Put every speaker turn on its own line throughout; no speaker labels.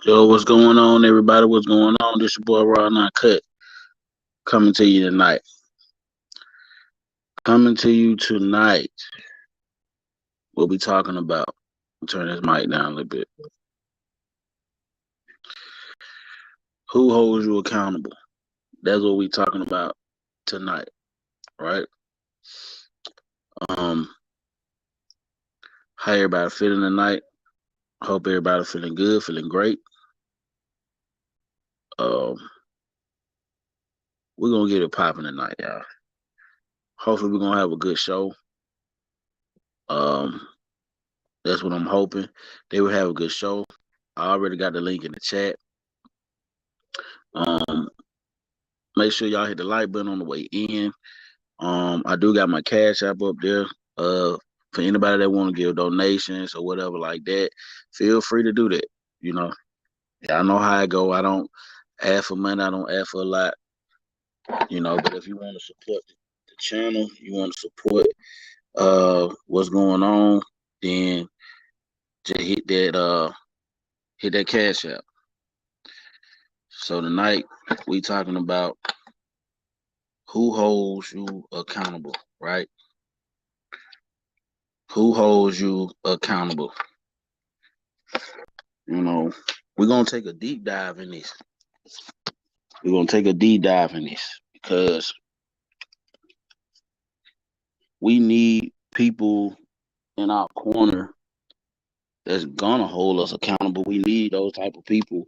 Yo, what's going on, everybody? What's going on? This your boy Raw Not Cut coming to you tonight. Coming to you tonight. We'll be talking about. Turn this mic down a little bit. Who holds you accountable? That's what we talking about tonight, right? Um, how everybody feeling tonight? Hope everybody feeling good, feeling great. Um, we're gonna get it popping tonight, y'all. Hopefully, we're gonna have a good show. Um, that's what I'm hoping. They will have a good show. I already got the link in the chat. Um, make sure y'all hit the like button on the way in. I do got my cash app up there. For anybody that want to give donations or whatever like that, feel free to do that. You know, I know how I go. I don't ask for money. I don't ask for a lot. You know, but if you want to support the channel, you want to support what's going on, then just hit that cash app. So tonight we talking about who holds you accountable, right? Who holds you accountable? You know, we're gonna take a deep dive in this. We're gonna take a deep dive in this because we need people in our corner that's gonna hold us accountable. We need those type of people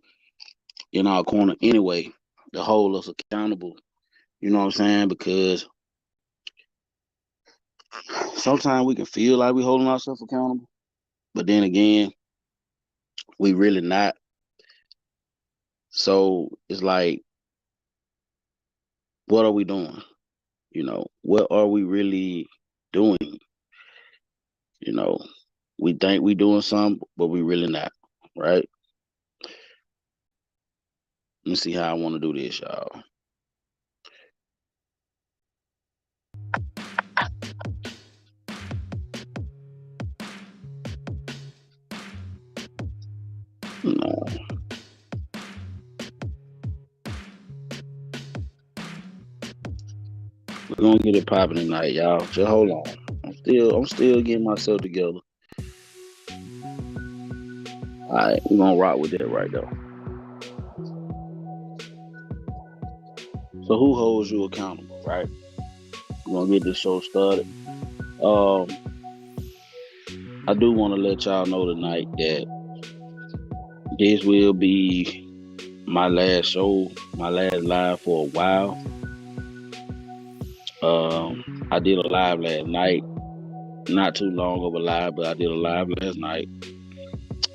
in our corner anyway to hold us accountable. You know what I'm saying? Because sometimes we can feel like we're holding ourselves accountable, but then again, we really not. So it's like, what are we doing? You know, what are we really doing? You know, we think we doing something, but we really not, right? Let me see how I want to do this, y'all. No, we're gonna get it popping tonight, y'all. Just hold on. I'm still getting myself together. All right, we're gonna rock with that right though. So who holds you accountable, right? We're gonna get this show started. Um, I do want to let y'all know tonight that this will be my last show, my last live for a while. I did a live last night, not too long of a live, but I did a live last night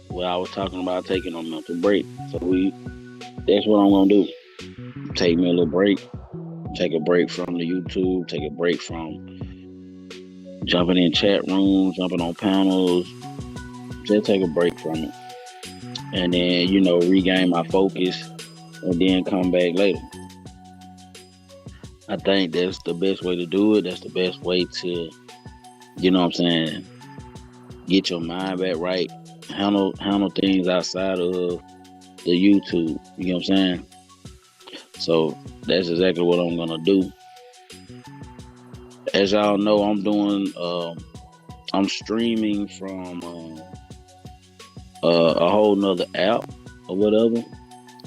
where I was talking about taking a mental break. So that's what I'm gonna do. Take me a little break, take a break from the YouTube, take a break from jumping in chat rooms, jumping on panels, just take a break from it. And then, regain my focus and then come back later. I think that's the best way to do it. That's the best way to, you know what I'm saying, get your mind back right. Handle things outside of the YouTube. You know what I'm saying? So that's exactly what I'm gonna do. As y'all know, I'm streaming from a whole nother app or whatever.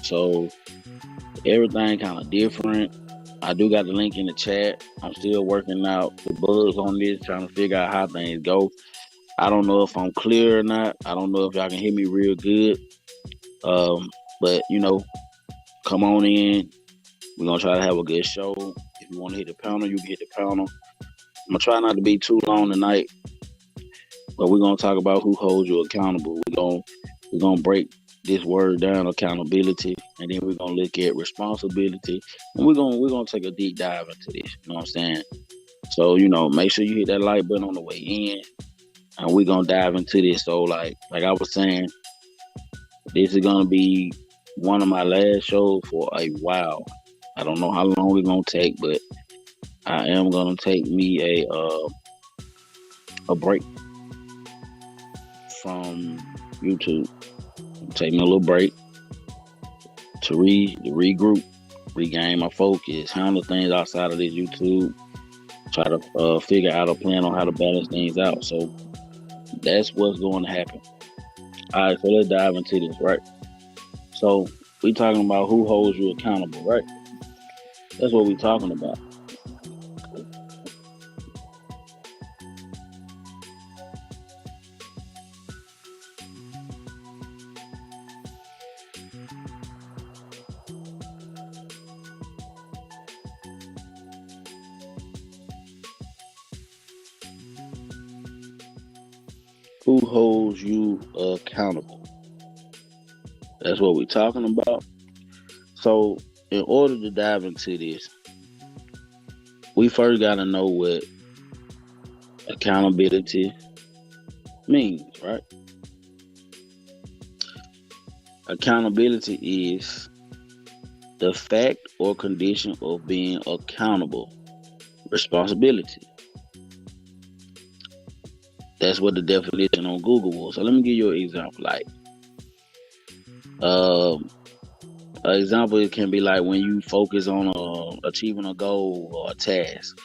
So everything kind of different. I do got the link in the chat. I'm still working out the bugs on this, trying to figure out how things go. I don't know if I'm clear or not. I don't know if y'all can hear me real good. But come on in. We're gonna try to have a good show. If you want to hit the panel, you can hit the panel. I'm gonna try not to be too long tonight, but we're gonna talk about who holds you accountable. We're gonna break this word down, accountability, and then we're gonna look at responsibility, and we're gonna take a deep dive into this. You know what I'm saying? So make sure you hit that like button on the way in, and we're gonna dive into this. So like I was saying, this is gonna be one of my last shows for a while. I don't know how long it's gonna take, but I am gonna take me a break from YouTube. Take me a little break. to regroup, regain my focus, handle things outside of this YouTube, try to figure out a plan on how to balance things out. So that's what's going to happen. All right, so let's dive into this, right? So we talking about who holds you accountable, right? That's what we talking about. Who holds you accountable? That's what we talking about. So in order to dive into this, we first got to know what accountability means, right? Accountability is the fact or condition of being accountable. Responsibility. That's what the definition on Google was. So let me give you an example. Like, um, an example it can be like when you focus on achieving a goal or a task,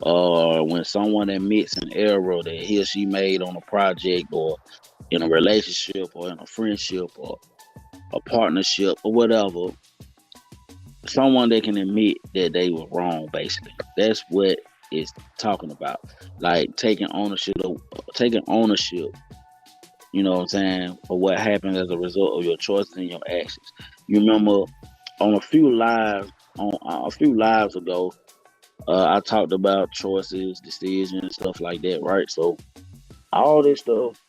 or when someone admits an error that he or she made on a project, or in a relationship, or in a friendship, or a partnership, or whatever. Someone that can admit that they were wrong, basically. That's what it's talking about. Like taking ownership, you know what I'm saying, for what happened as a result of your choices and your actions. You remember on a few lives ago, I talked about choices, decisions, stuff like that, right? So all this stuff,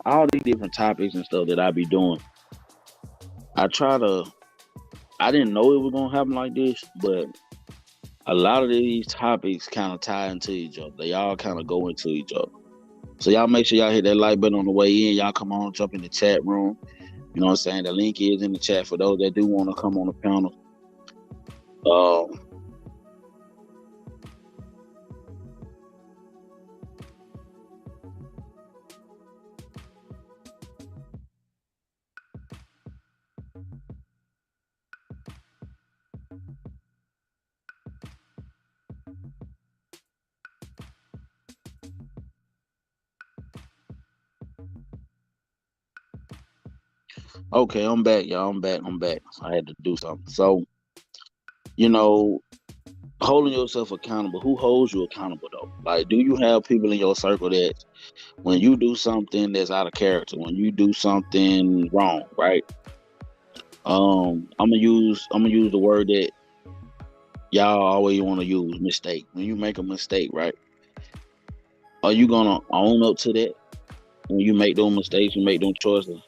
all these different topics and stuff that I be doing, I try to. I didn't know it was gonna happen like this, but a lot of these topics kind of tie into each other. They all kind of go into each other. So y'all make sure y'all hit that like button on the way in. Y'all come on, jump in the chat room. You know what I'm saying? The link is in the chat for those that do want to come on the panel. Um, okay, I'm back, y'all. I'm back. I had to do something. So, you know, holding yourself accountable. Who holds you accountable though? Like, do you have people in your circle that when you do something that's out of character, when you do something wrong, right? I'm gonna use the word that y'all always want to use, mistake. When you make a mistake, right? Are you gonna own up to that when you make those mistakes and make those choices?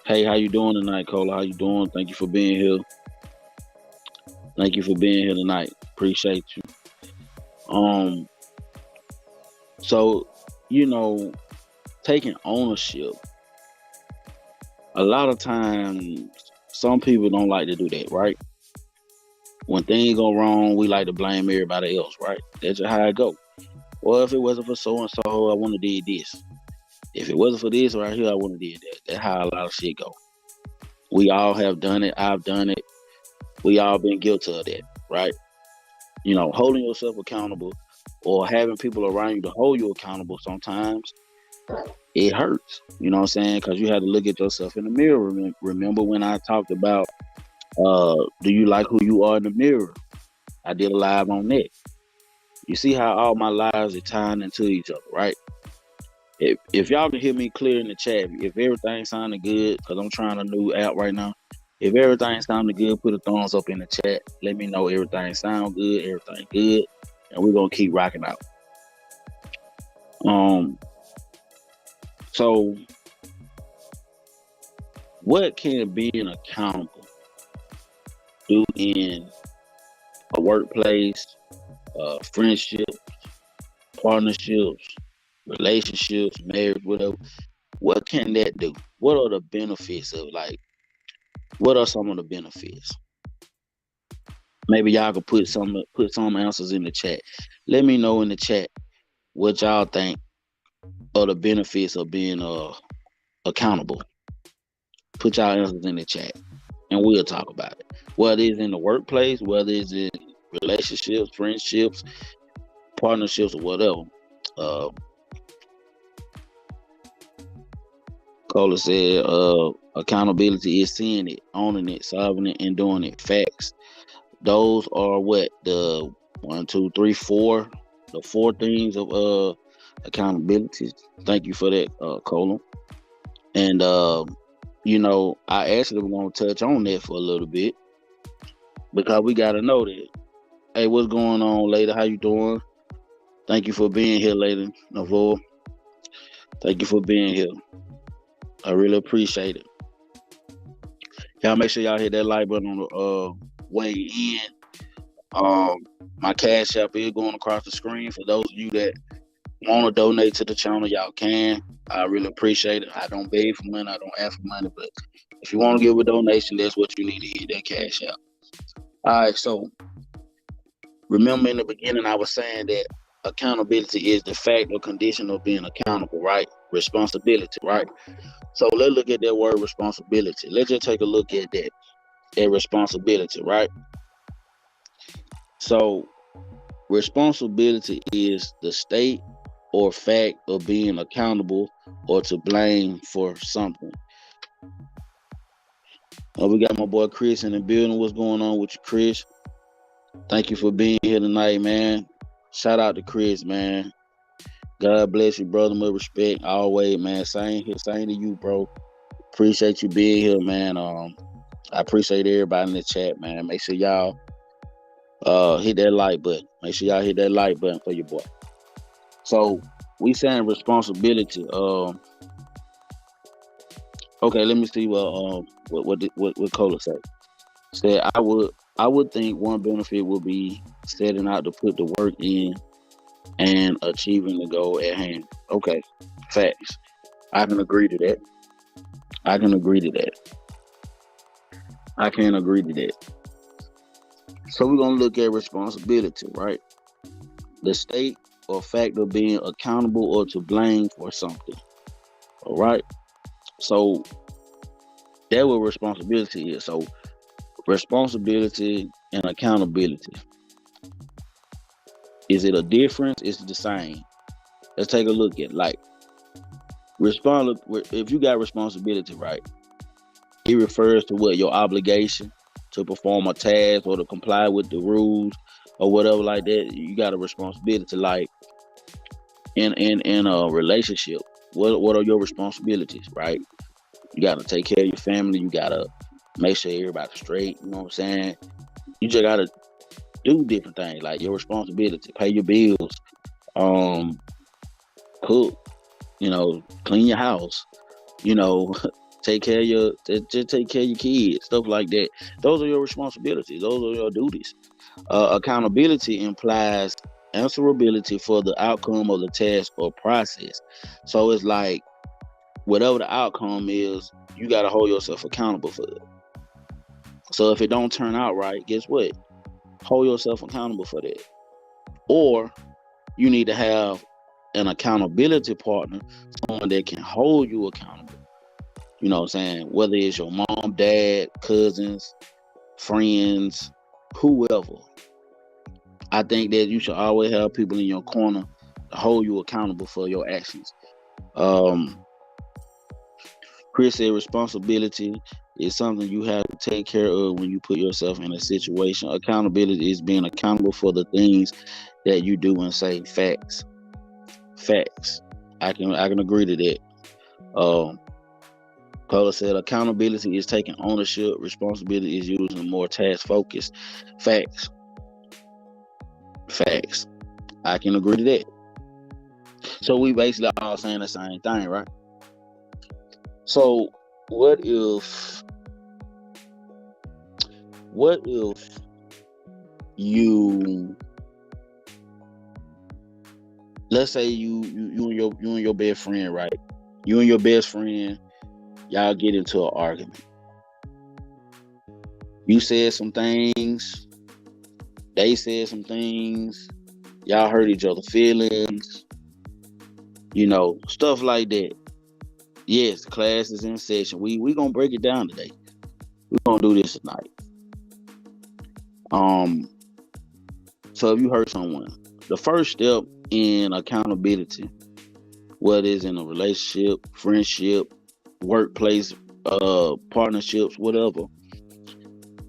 Hey, how you doing tonight, Cola? How you doing? Thank you for being here. Thank you for being here tonight. Appreciate you. Um, so you know, taking ownership. A lot of times, some people don't like to do that, right? When things go wrong, we like to blame everybody else, right? That's just how it go. Well, if it wasn't for so and so, I wouldn't have did this. If it wasn't for this right here, I wouldn't have did that. That's how a lot of shit go. We all have done it. I've done it. We all been guilty of that, right? You know, holding yourself accountable or having people around you to hold you accountable sometimes it hurts. You know what I'm saying? Because you have to look at yourself in the mirror. Remember when I talked about do you like who you are in the mirror? I did a live on that. You see how all my lives are tying into each other, right? If y'all can hear me clear in the chat, if everything sounding good, because I'm trying a new app right now. If everything sounding good, put a thumbs up in the chat. Let me know everything sound good, everything good, and we're gonna keep rocking out. Um, so what can being accountable do in a workplace, friendship, partnerships, relationships, marriage, whatever? What can that do? What are the benefits of like? What are some of the benefits? Maybe y'all could put some answers in the chat. Let me know in the chat what y'all think are the benefits of being accountable. Put y'all answers in the chat, and we'll talk about it. Whether it's in the workplace, whether it's in relationships, friendships, partnerships, or whatever. Uh, Cola said, accountability is seeing it, owning it, solving it, and doing it. Facts. Those are what the 1, 2, 3, 4, the 4 things of accountability. Thank you for that, Cola. And I actually want to touch on that for a little bit because we got to know that. Hey, what's going on, lady? How you doing? Thank you for being here, lady. Navor. Thank you for being here. I really appreciate it. Y'all make sure y'all hit that like button on the way in. My cash app is going across the screen. For those of you that want to donate to the channel, y'all can. I really appreciate it. I don't beg for money. I don't ask for money. But if you want to give a donation, that's what you need to hit, that cash app. All right, so remember in the beginning I was saying that accountability is the fact or condition of being accountable, right? Responsibility, right? So let's look at that word responsibility. Let's just take a look at that responsibility, right? So responsibility is the state or fact of being accountable or to blame for something. We got my boy Chris in the building. What's going on with you, Chris? Thank you for being here tonight, man. Shout out to Chris, man. God bless you, brother. With respect, always, man. Same to you, bro. Appreciate you being here, man. I appreciate everybody in the chat, man. Make sure y'all hit that like button. Make sure y'all hit that like button for your boy. So we saying responsibility. Okay, let me see what Cola said. Said I would think one benefit would be setting out to put the work in and achieving the goal at hand. Okay, facts. I can agree to that. I can agree to that. So we're gonna look at responsibility, right? The state or fact of being accountable or to blame for something. All right. So that's what responsibility is. So responsibility and accountability. Is it a difference? Is it the same? Let's take a look at if you got responsibility, right? It refers to what? Your obligation to perform a task or to comply with the rules or whatever like that. You got a responsibility, like in a relationship. What are your responsibilities, right? You got to take care of your family. You got to make sure everybody's straight. You know what I'm saying? You just got to do different things, like your responsibility, pay your bills, cook, clean your house, take care of your kids, stuff like that. Those are your responsibilities. Those are your duties. Accountability implies answerability for the outcome of the task or process. So it's like whatever the outcome is, you got to hold yourself accountable for it. So if it don't turn out right, guess what? Hold yourself accountable for that. Or you need to have an accountability partner, someone that can hold you accountable. You know what I'm saying? Whether it's your mom, dad, cousins, friends, whoever. I think that you should always have people in your corner to hold you accountable for your actions. Chris said responsibility is something you have to take care of when you put yourself in a situation. Accountability is being accountable for the things that you do and say. Facts. I can agree to that. Paula said accountability is taking ownership. Responsibility is using more task focused. Facts. I can agree to that. So we basically all saying the same thing, right? So what if you, let's say you and your best friend, right? You and your best friend, y'all get into an argument. You said some things, they said some things, y'all hurt each other's feelings, stuff like that. Yes, class is in session. We gonna break it down today. We're gonna do this tonight. Um, so if you hurt someone, the first step in accountability, whether it's in a relationship, friendship, workplace, partnerships, whatever,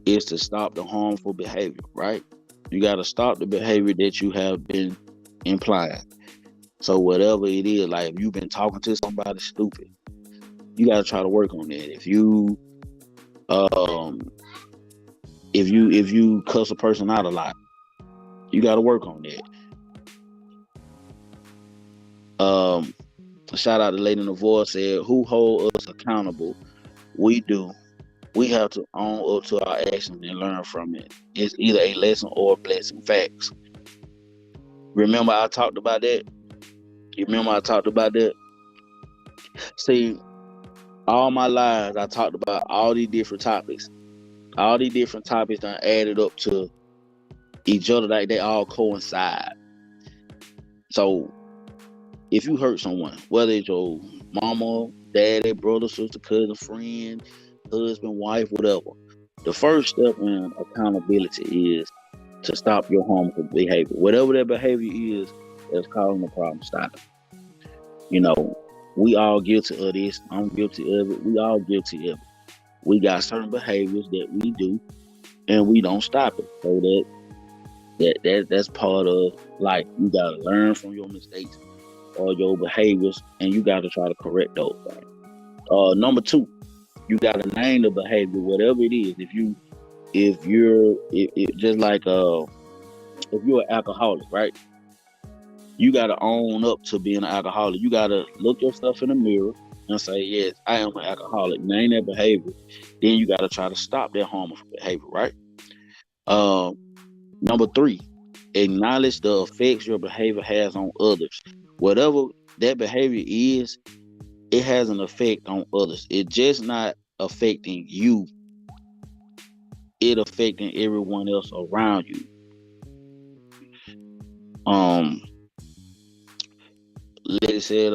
is to stop the harmful behavior, right? You got to stop the behavior that you have been implying. So whatever it is, like if you've been talking to somebody stupid, you got to try to work on that. Um, if you cuss a person out a lot, you got to work on that. Shout out to Lady in the Voice said, "Who hold us accountable? We do. We have to own up to our actions and learn from it. It's either a lesson or a blessing." Facts. Remember I talked about that? You remember I talked about that? See, all my lives I talked about all these different topics. All these different topics done added up to each other, like they all coincide. So if you hurt someone, whether it's your mama, daddy, brother, sister, cousin, friend, husband, wife, whatever, the first step in accountability is to stop your harmful behavior. Whatever that behavior is that's causing the problem, stop it. You know, we all guilty of this. I'm guilty of it. We all guilty of it. We got certain behaviors that we do and we don't stop it. So that's part of life. You gotta learn from your mistakes or your behaviors, and you gotta try to correct those things. Number two, you gotta name the behavior, whatever it is. If just like if you're an alcoholic, right? You gotta own up to being an alcoholic. You gotta look yourself in the mirror and say, "Yes, I am an alcoholic." Name that behavior. Then you gotta try to stop that harmful behavior, right? Uh, Number three, acknowledge the effects your behavior has on others. Whatever that behavior is, it has an effect on others. It's just not affecting you, it affecting everyone else around you. Um, Lady said,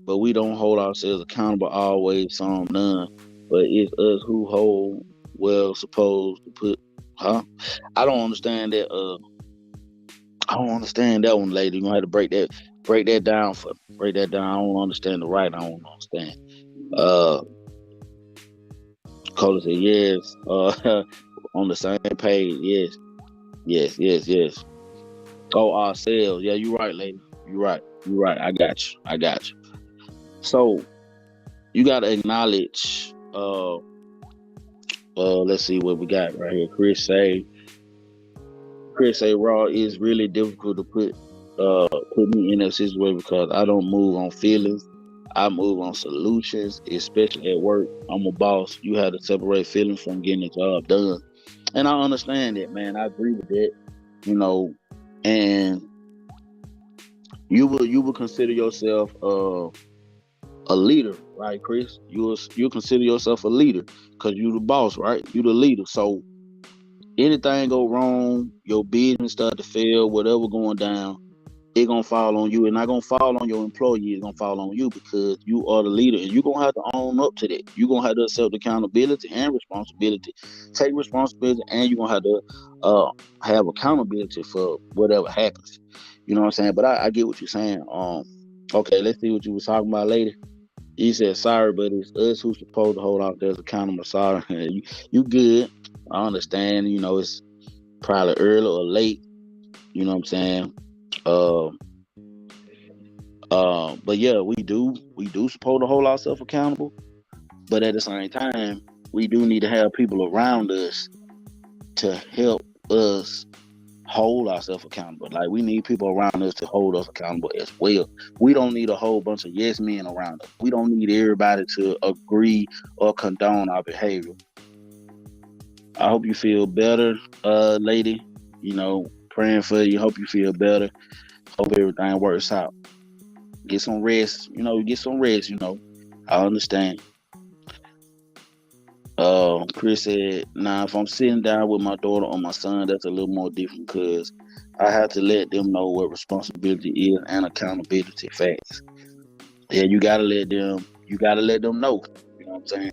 but we don't hold ourselves accountable always, some none. But it's us who hold well supposed to put, huh? I don't understand that. I don't understand that one, lady. You're gonna have to break that down for me. Break that down. I don't understand the right. I don't understand. Uh, Cola said yes. On the same page. Yes, yes, yes, yes. Oh, ourselves. Yeah, you're right, lady. You're right. You're right. I got you. I got you. So you gotta acknowledge. Let's see what we got right here. Chris say raw is really difficult to put me in that situation because I don't move on feelings. I move on solutions, especially at work. I'm a boss. You have to separate feelings from getting the job done. And I understand that, man. I agree with that. You know, and you will consider yourself a leader, right, Chris? You consider yourself a leader because you the boss, right? You the leader. So anything go wrong, your business start to fail, whatever going down, it gonna fall on you. It's not gonna fall on your employee. It's gonna fall on you because you are the leader, and you're gonna have to own up to that. You're gonna have to accept accountability and responsibility. Take responsibility, and you're gonna have to have accountability for whatever happens. You know what I'm saying? But I get what you're saying. Okay, let's see what you was talking about later. You said sorry, but it's us who's supposed to hold ourselves accountable. Sorry, you good. I understand. You know, it's probably early or late. You know what I'm saying? Uh, but yeah, we do supposed to hold ourselves accountable. But at the same time, we do need to have people around us to help us hold ourselves accountable. Like we need people around us to hold us accountable as well. We don't need a whole bunch of yes men around us. We don't need everybody to agree or condone our behavior. I hope you feel better, lady. You know, praying for you. Hope you feel better. Hope everything works out. Get some rest. Get some rest. I understand. Chris said, "Now, if I'm sitting down with my daughter or my son, that's a little more different because I have to let them know what responsibility is and accountability facts. Yeah, you gotta let them You gotta let them know. You know what I'm saying?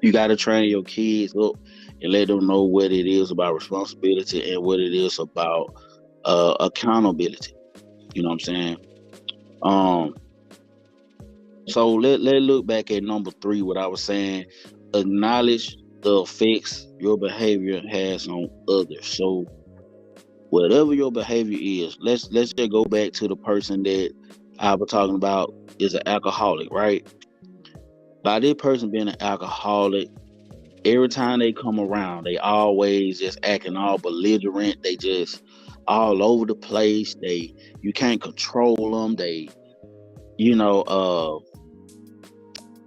You gotta train your kids up and let them know what it is about responsibility and what it is about accountability. You know what I'm saying? Um, so let look back at number three. What I was saying, acknowledge the effects your behavior has on others. So whatever your behavior is, let's just go back to the person that I was talking about is an alcoholic, right? By this person being an alcoholic, every time they come around, they always just acting all belligerent. They just all over the place. You can't control them. You know,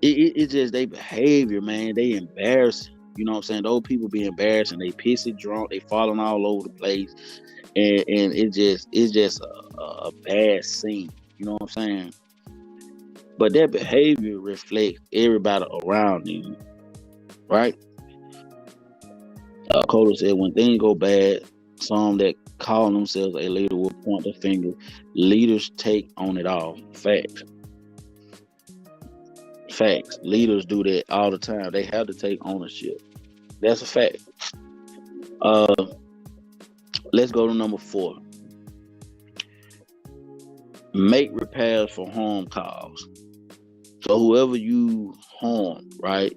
it's just their behavior, man. They embarrassing. You know what I'm saying? Those people be embarrassing. They pissy drunk. They falling all over the place, and it's just a bad scene. You know what I'm saying? But that behavior reflects everybody around them, right? Coda said, when things go bad, some that call themselves a leader will point the finger. Leaders take on it all. Facts. Facts. Leaders do that all the time. They have to take ownership. That's a fact. Uh, let's go to number 4. Make repairs for harm caused. So whoever you harm, right?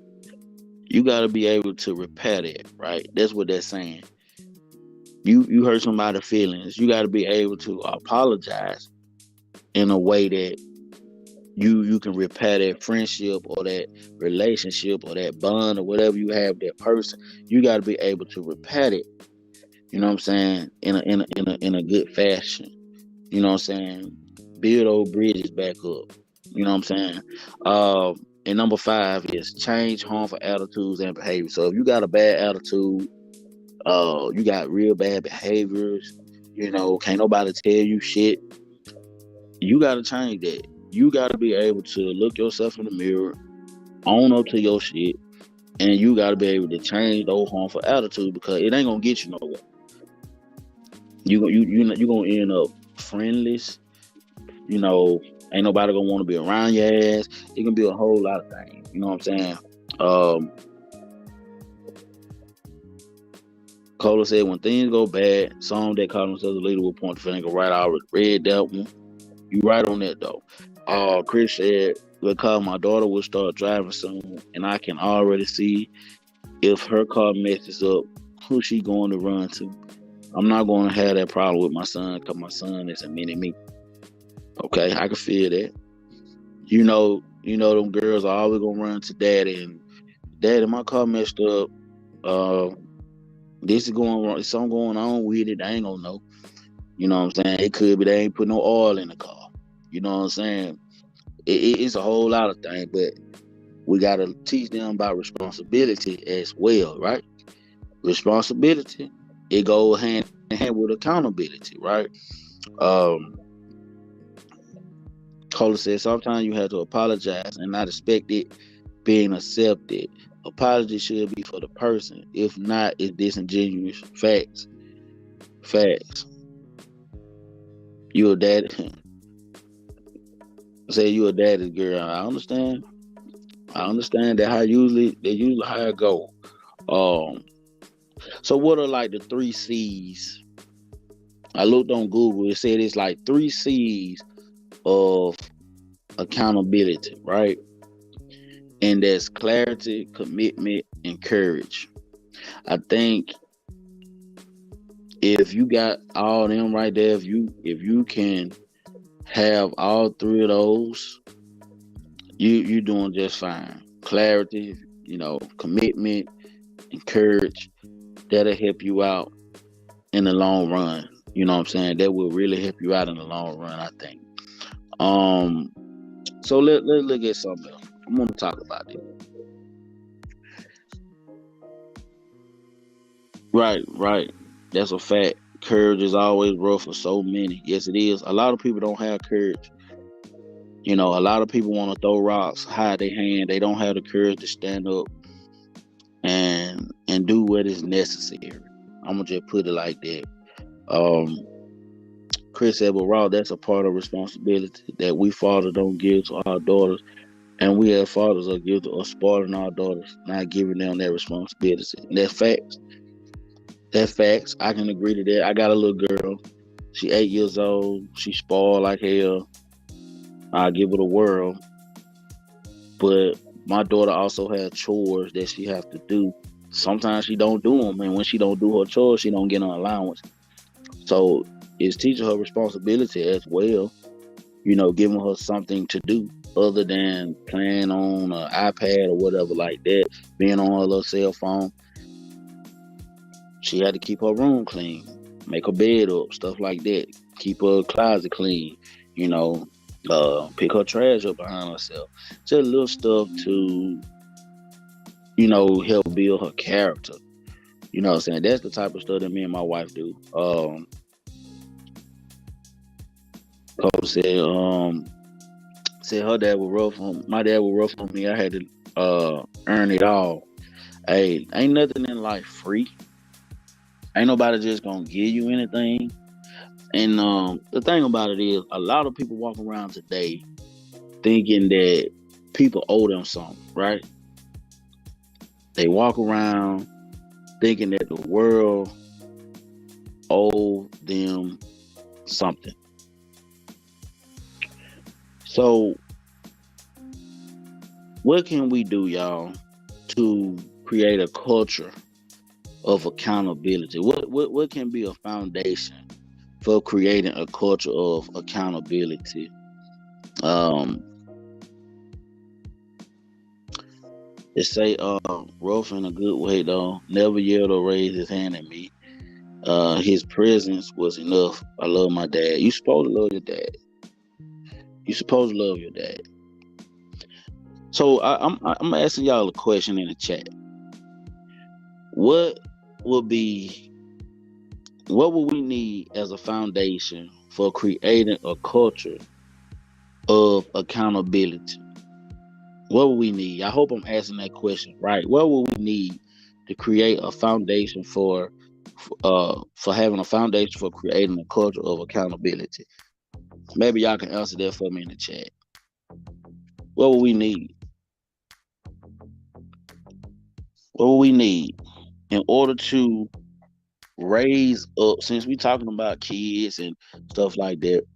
You got to be able to repair that, right? That's what they're saying. You hurt somebody's feelings. You got to be able to apologize in a way that you can repair that friendship or that relationship or that bond or whatever you have with that person. You got to be able to repair it. You know what I'm saying? In a good fashion. You know what I'm saying? Build old bridges back up. You know what I'm saying? And number 5 is change harmful attitudes and behaviors. So if you got a bad attitude, you got real bad behaviors, can't nobody tell you shit. You got to change that. You got to be able to look yourself in the mirror, own up to your shit, and you got to be able to change those harmful attitudes because it ain't gonna get you nowhere. You gonna end up friendless. Ain't nobody gonna want to be around your ass. It can be a whole lot of things. You know what I'm saying? Cola said, when things go bad, some that call themselves a leader will point the finger. Right, I read that one. You right on that though. Chris said, because my daughter will start driving soon, and I can already see if her car messes up, who she going to run to. I'm not going to have that problem with my son because my son is a mini me. Okay, I can feel that. Them girls are always gonna run to daddy, and daddy, my car messed up. This is going wrong. There's something going on with it. I ain't gonna know. You know what I'm saying? It could be they ain't put no oil in the car. You know what I'm saying? It's a whole lot of things, but we gotta teach them about responsibility as well, right? Responsibility, it goes hand in hand with accountability, right? Cola said, sometimes you have to apologize and not expect it being accepted. Apology should be for the person. If not, it's disingenuous. Facts. You a daddy. Say you a daddy's girl. I understand that they usually how it go. So what are like the 3 C's? I looked on Google. It said it's like 3 C's of accountability, right? And that's clarity, commitment, and courage. I think if you got all them right there, if you can have all 3 of those, you doing just fine. Clarity, commitment, and courage, that'll help you out in the long run. You know what I'm saying? That will really help you out in the long run, I think. So let's look at something else. I'm gonna talk about it. Right. That's a fact. Courage is always rough for so many. Yes, it is. A lot of people don't have courage. A lot of people want to throw rocks, hide their hand. They don't have the courage to stand up and do what is necessary. I'm gonna just put it like that. Chris said, "But Raw, that's a part of responsibility that we fathers don't give to our daughters. And we as fathers are guilty of spoiling our daughters, not giving them that responsibility. And that's facts. That's facts. I can agree to that. I got a little girl. She 8 years old. She spoiled like hell. I give her the world. But my daughter also has chores that she has to do. Sometimes she don't do them, and when she don't do her chores, she don't get an allowance. So it's teaching her responsibility as well. Giving her something to do other than playing on an iPad or whatever like that, being on her little cell phone. She had to keep her room clean, make her bed up, stuff like that. Keep her closet clean, pick her trash up behind herself. Just little stuff to, help build her character. You know what I'm saying? That's the type of stuff that me and my wife do. Cole said her dad was rough on my dad was rough on me. I had to earn it all. Hey, ain't nothing in life free. Ain't nobody just gonna give you anything. And the thing about it is, a lot of people walk around today thinking that people owe them something, right? They walk around thinking that the world owe them something. So, what can we do, y'all, to create a culture of accountability? What can be a foundation for creating a culture of accountability? They say rough in a good way though, never yelled or raised his hand at me. His presence was enough. I love my dad. You supposed to love your dad. You supposed to love your dad. So I'm asking y'all a question in the chat. What would we need as a foundation for creating a culture of accountability? What would we need? I hope I'm asking that question right. What would we need to create a foundation for having a foundation for creating a culture of accountability? Maybe y'all can answer that for me in the chat. What would we need? What would we need in order to raise up, since we're talking about kids and stuff like that,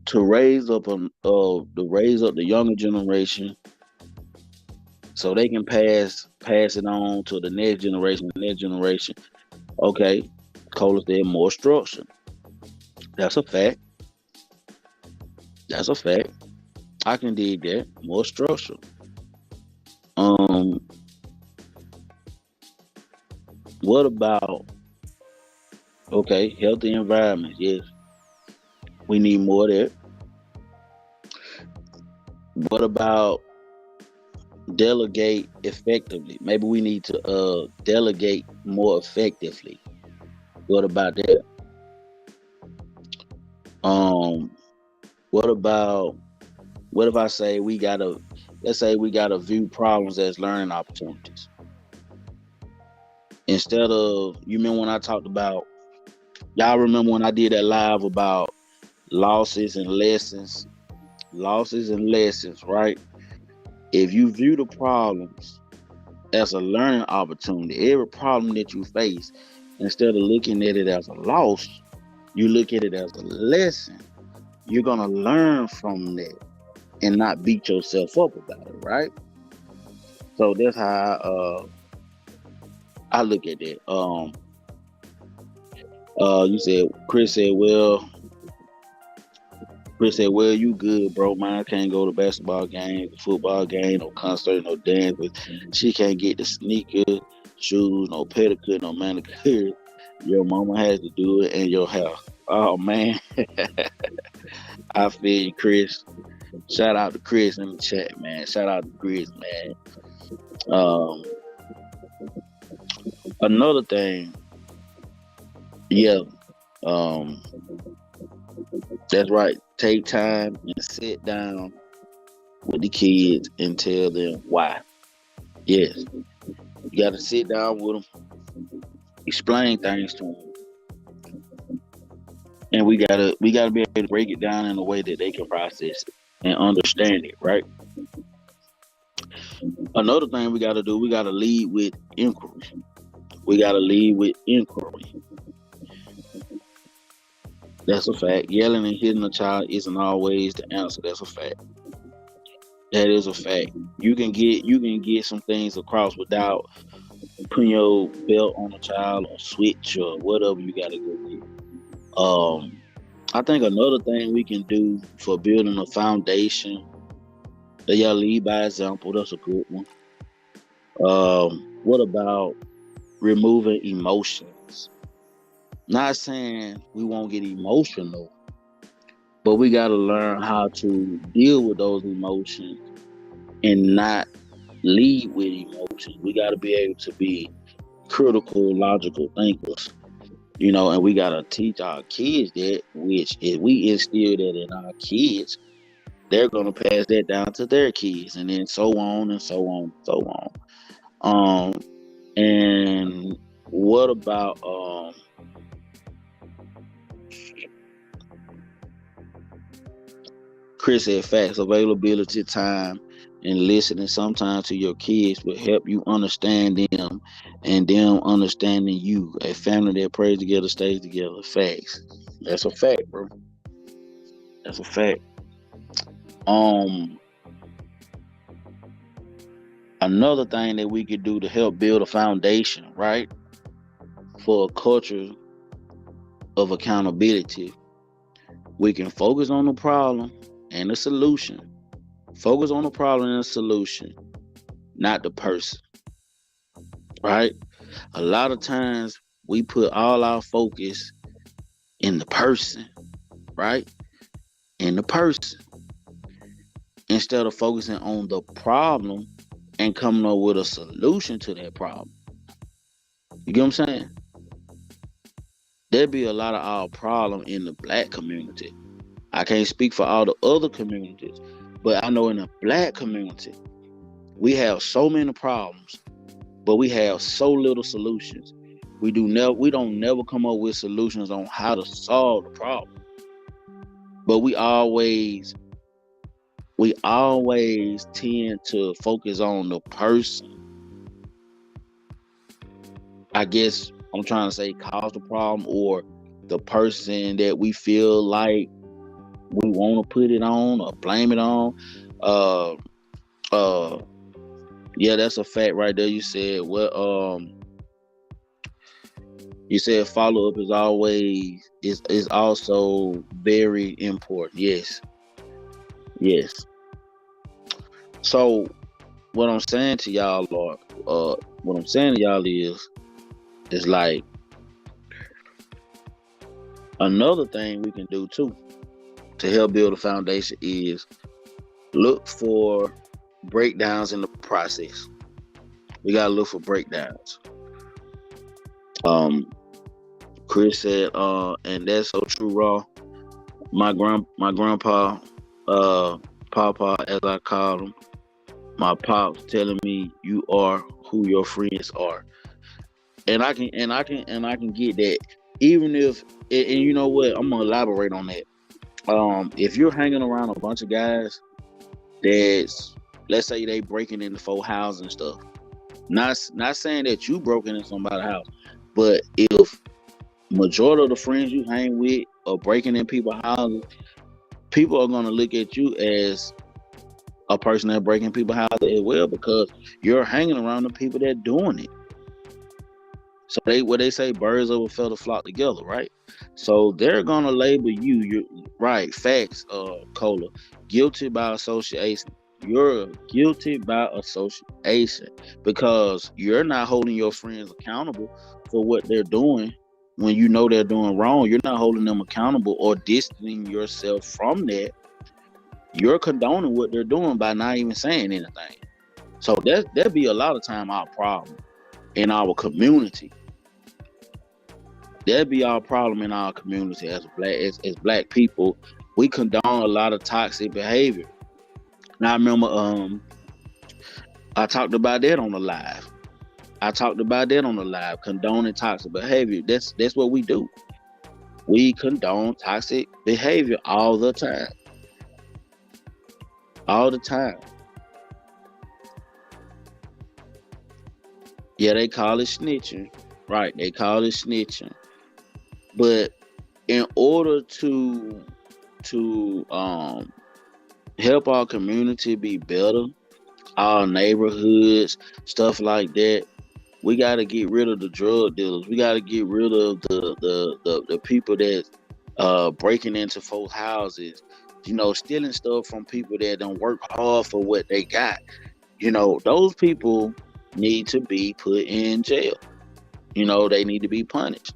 to raise up the younger generation so they can pass it on to the next generation. Okay, Cola said more structure. That's a fact. I can dig that. More structure. What about healthy environment? Yes, we need more of that. What about delegate effectively? Maybe we need to delegate more effectively. What about that? What if I say let's say we gotta view problems as learning opportunities. Instead of, you remember when I talked about, y'all remember when I did that live about losses and lessons, right? If you view the problems as a learning opportunity, every problem that you face, instead of looking at it as a loss, you look at it as a lesson. You're gonna learn from that and not beat yourself up about it, right? So that's how I look at that. Chris said, well, you good, bro. Mine can't go to basketball game, football game, no concert, no dance. But she can't get the sneaker, shoes, no pedicure, no manicure. Your mama has to do it in your house. Oh, man. I feel you, Chris. Shout out to Chris in the chat, man. Shout out to Chris, man. Another thing, yeah, that's right. Take time and sit down with the kids and tell them why. Yes, you got to sit down with them, explain things to them, and we gotta be able to break it down in a way that they can process it and understand it, right? Another thing we got to do, we got to lead with inquiry. We got to lead with inquiry. That's a fact. Yelling and hitting a child isn't always the answer. That's a fact. That is a fact. You can get some things across without putting your belt on a child or switch or whatever you got to go with. I think another thing we can do for building a foundation, that y'all lead by example. That's a good one. What about removing emotions? Not saying we won't get emotional, but we got to learn how to deal with those emotions and not lead with emotions. We got to be able to be critical, logical thinkers, and we got to teach our kids that, which if we instill that in our kids, they're going to pass that down to their kids, and then so on and so on and so on. And what about Chris said facts, availability, time, and listening sometimes to your kids will help you understand them and them understanding you. A family that prays together stays together. Facts. That's a fact, bro. That's a fact. Um, Another thing that we could do to help build a foundation, right, for a culture of accountability, we can focus on the problem and the solution. Focus on the problem and the solution, not the person, right? A lot of times we put all our focus in the person, right? In the person, instead of focusing on the problem and coming up with a solution to that problem. You get what I'm saying? There'd be a lot of our problem in the black community. I can't speak for all the other communities, but I know in the black community, we have so many problems, but we have so little solutions. We don't never come up with solutions on how to solve the problem. But we always tend to focus on the person. I guess I'm trying to say cause the problem, or the person that we feel like we want to put it on or blame it on. Uh, uh, yeah, that's a fact right there. You said you said follow up is also very important. Yes, yes. So what I'm saying to y'all, what I'm saying to y'all is like another thing we can do too to help build a foundation is look for breakdowns in the process. We gotta look for breakdowns. Chris said, and that's so true, Raw. My grandpa, Papa, as I call him, my pops telling me you are who your friends are, and I can get that. Even if, and you know what, I'm gonna elaborate on that. If you're hanging around a bunch of guys that's, let's say they breaking into folk houses and stuff, not saying that you broken in somebody's house, but if majority of the friends you hang with are breaking in people's houses, people are gonna look at you as a person that breaking people's houses as well, because you're hanging around the people that doing it. So they say birds of a feather flock together, right? So they're gonna label you right, facts, Cola, guilty by association. You're guilty by association because you're not holding your friends accountable for what they're doing when you know they're doing wrong. You're not holding them accountable or distancing yourself from that. You're condoning what they're doing by not even saying anything. So that'd be a lot of time our problem in our community. That'd be our problem in our community as black people. We condone a lot of toxic behavior. Now I remember I talked about that on the live. Condoning toxic behavior. That's what we do. We condone toxic behavior all the time. All the time. Yeah, they call it snitching. Right, they call it snitching. But in order to help our community be better, our neighborhoods, stuff like that, we got to get rid of the drug dealers. We got to get rid of the people that breaking into folks' houses, stealing stuff from people that don't work hard for what they got. Those people need to be put in jail. They need to be punished.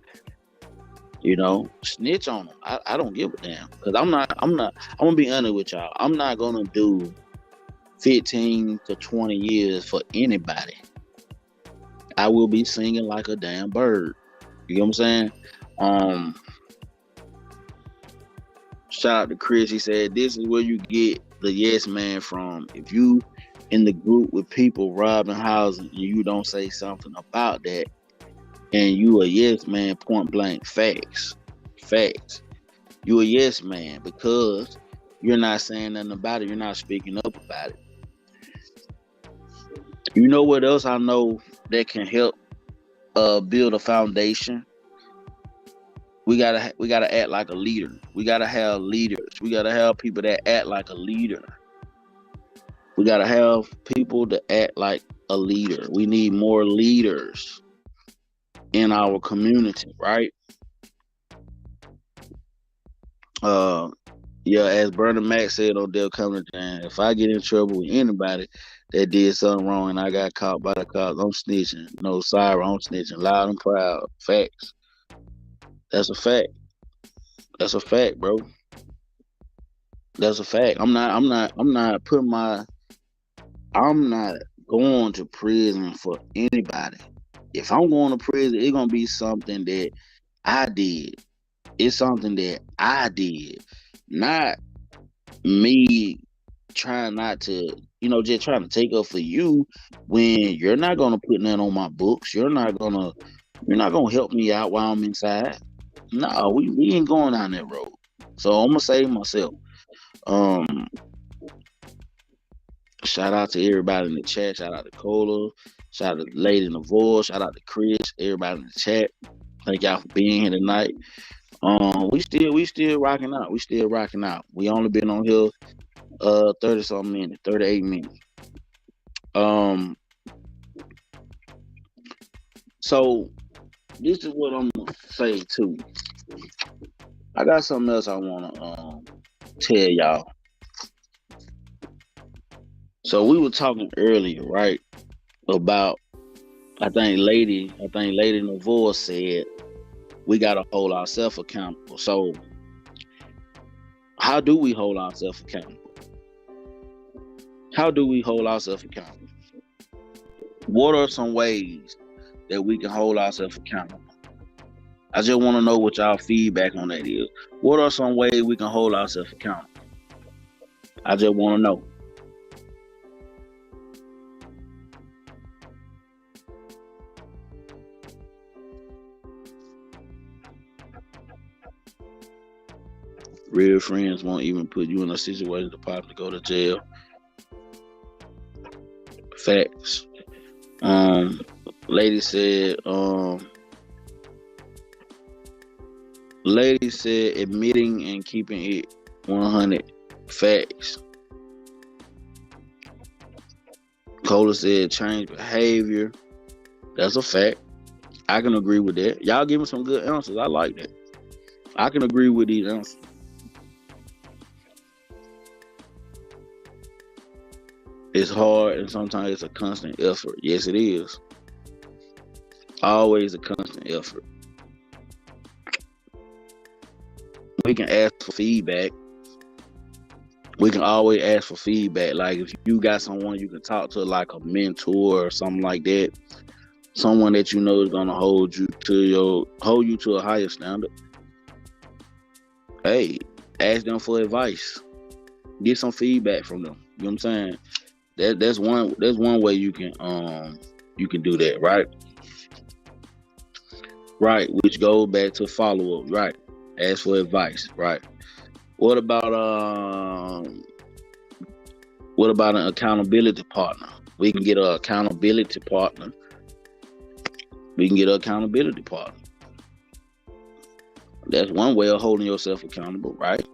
Snitch on them. I don't give a damn, because I'm gonna be honest with y'all. I'm not gonna do 15 to 20 years for anybody. I will be singing like a damn bird. You know what I'm saying? Um, Shout out to Chris. He said, "This is where you get the yes man from. If you in the group with people robbing houses and you don't say something about that, and you a yes man, point blank, facts. Facts. You a yes man because you're not saying nothing about it. You're not speaking up about it. You know what else I know that can help build a foundation? We gotta act like a leader. We gotta have leaders. We gotta have people that act like a leader. We gotta have people that act like a leader. We need more leaders in our community, right? Uh, yeah, as Bernie Mac said on Dale Coming Down, if I get in trouble with anybody that did something wrong and I got caught by the cops, I'm snitching. No, sorry, I'm snitching. Loud and proud. Facts. That's a fact. That's a fact, bro. That's a fact. I'm not going to prison for anybody. If I'm going to prison, it's gonna be something that I did. It's something that I did. Not me trying not to, just trying to take up for you when you're not gonna put nothing on my books. You're not gonna help me out while I'm inside. No, we ain't going down that road. So I'm gonna save myself. Um, Shout out to everybody in the chat. Shout out to Cola. Shout out to Lady in the Voice. Shout out to Chris. Everybody in the chat. Thank y'all for being here tonight. We still rocking out. We still rocking out. We only been on here 30 something minutes, 38 minutes. Um, so this is what I'm gonna say too. I got something else I wanna tell y'all. So we were talking earlier, right? About Lady Novoa said we gotta hold ourselves accountable. So how do we hold ourselves accountable? How do we hold ourselves accountable? What are some ways that we can hold ourselves accountable? I just want to know what y'all feedback on that is. What are some ways we can hold ourselves accountable? I just want to know. Real friends won't even put you in a situation to possibly go to jail. Facts. Lady said, admitting and keeping it 100. Facts. Cola said change behavior. That's a fact. I can agree with that. Y'all giving some good answers. I like that. I can agree with these answers. It's hard and sometimes it's a constant effort. Yes, it is. Always a constant effort. We can ask for feedback. We can always ask for feedback. Like if you got someone you can talk to, like a mentor or something like that, someone that you know is gonna hold you to a higher standard. Hey, ask them for advice. Get some feedback from them. You know what I'm saying? That's one way you can do that, right? Right, which goes back to follow up, right? Ask for advice, right? What about an accountability partner? We can get an accountability partner We can get an accountability partner. That's one way of holding yourself accountable, right?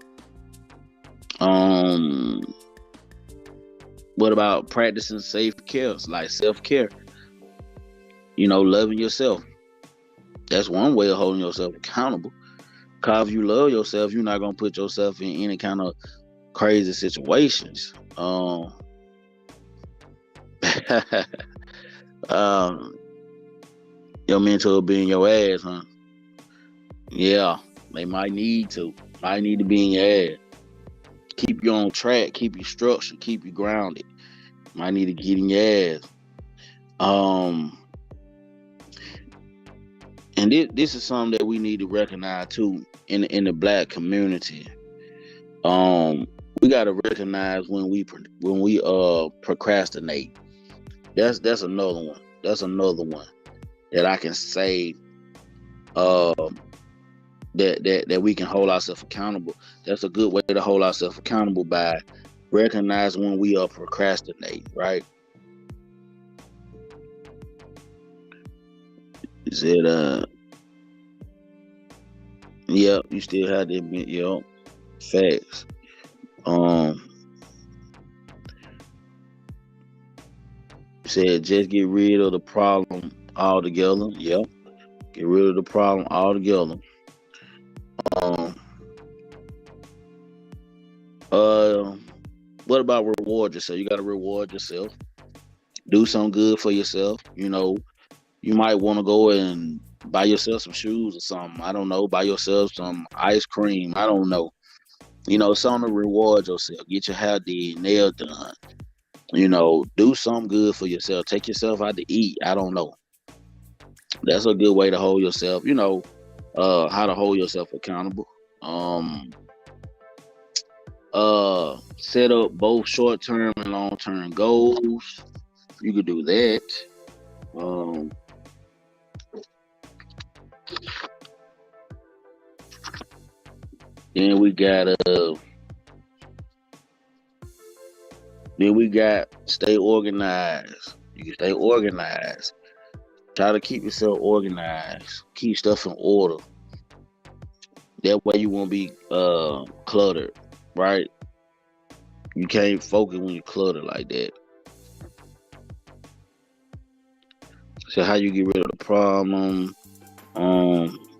What about practicing safe care, like self-care? Loving yourself. That's one way of holding yourself accountable. Because if you love yourself, you're not gonna put yourself in any kind of crazy situations. Your mentor will be in your ass, huh? Yeah, they might need to be in your ass. Keep you on track, keep you structured, keep you grounded. Might need to get in your ass. And this is something that we need to recognize too in the Black community. We gotta recognize when we procrastinate. That's another one. That's another one that I can say that we can hold ourselves accountable. That's a good way to hold ourselves accountable, by recognizing when we are procrastinating, right? Is it yep, you still have to admit, facts. Said just get rid of the problem altogether. Yep. Get rid of the problem altogether. What about reward yourself? You gotta reward yourself. Do something good for yourself. You might want to go and buy yourself some shoes or something. I don't know. Buy yourself some ice cream. I don't know. Something to reward yourself. Get your hair did, nail done. Do something good for yourself. Take yourself out to eat. I don't know. That's a good way to hold yourself. How to hold yourself accountable. Set up both short-term and long-term goals. You could do that. Then we got stay organized. You can stay organized. Try to keep yourself organized. Keep stuff in order. That way you won't be cluttered, right? You can't focus when you're cluttered like that. So how you get rid of the problem?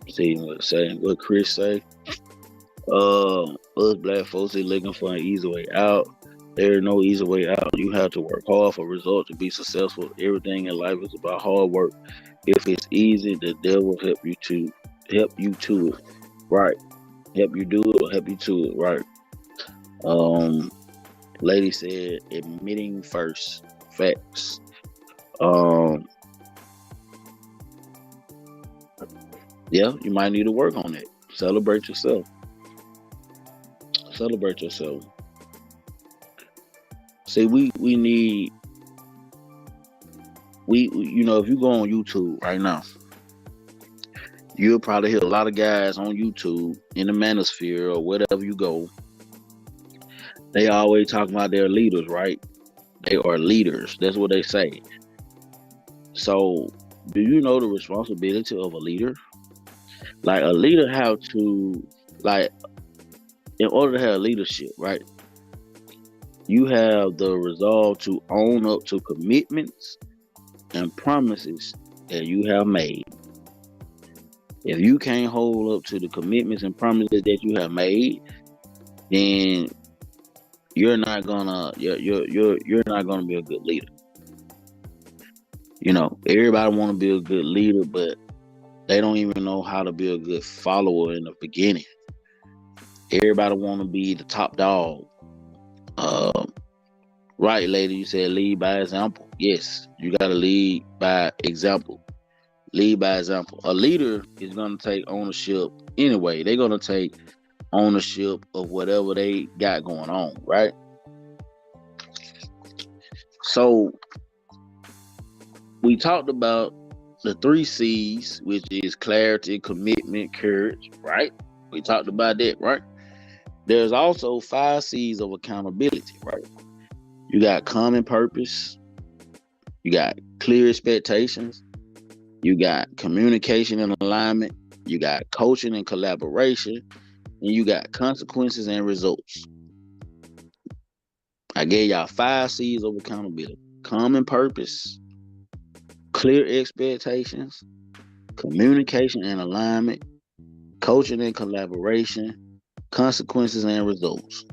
See what Chris say. Us Black folks are looking for an easy way out. There is no easy way out. You have to work hard for results to be successful. Everything in life is about hard work. If it's easy, the devil help you to it. Right. Help you do it or help you to it, right? Lady said admitting first. Facts. Yeah, you might need to work on it. Celebrate yourself. Celebrate yourself. See, we need if you go on YouTube right now, you'll probably hear a lot of guys on YouTube in the manosphere or wherever you go. They always talk about their leaders, right? They are leaders. That's what they say. So, do you know the responsibility of a leader? Like, a leader have to, like, in order to have leadership, right? You have the resolve to own up to commitments and promises that you have made. If you can't hold up to the commitments and promises that you have made, then you're not gonna you're not gonna be a good leader. Everybody want to be a good leader, but they don't even know how to be a good follower in the beginning. Everybody want to be the top dog. Right, lady, you said lead by example. Yes, you got to lead by example. Lead by example. A leader is going to take ownership anyway. They're going to take ownership of whatever they got going on, right? So, we talked about the 3 C's, which is clarity, commitment, courage, right? We talked about that, right? There's also 5 C's of accountability, right? You got common purpose. You got clear expectations. You got communication and alignment. You got coaching and collaboration. And you got consequences and results. I gave y'all 5 C's of accountability: common purpose, clear expectations, communication and alignment, coaching and collaboration, consequences and results.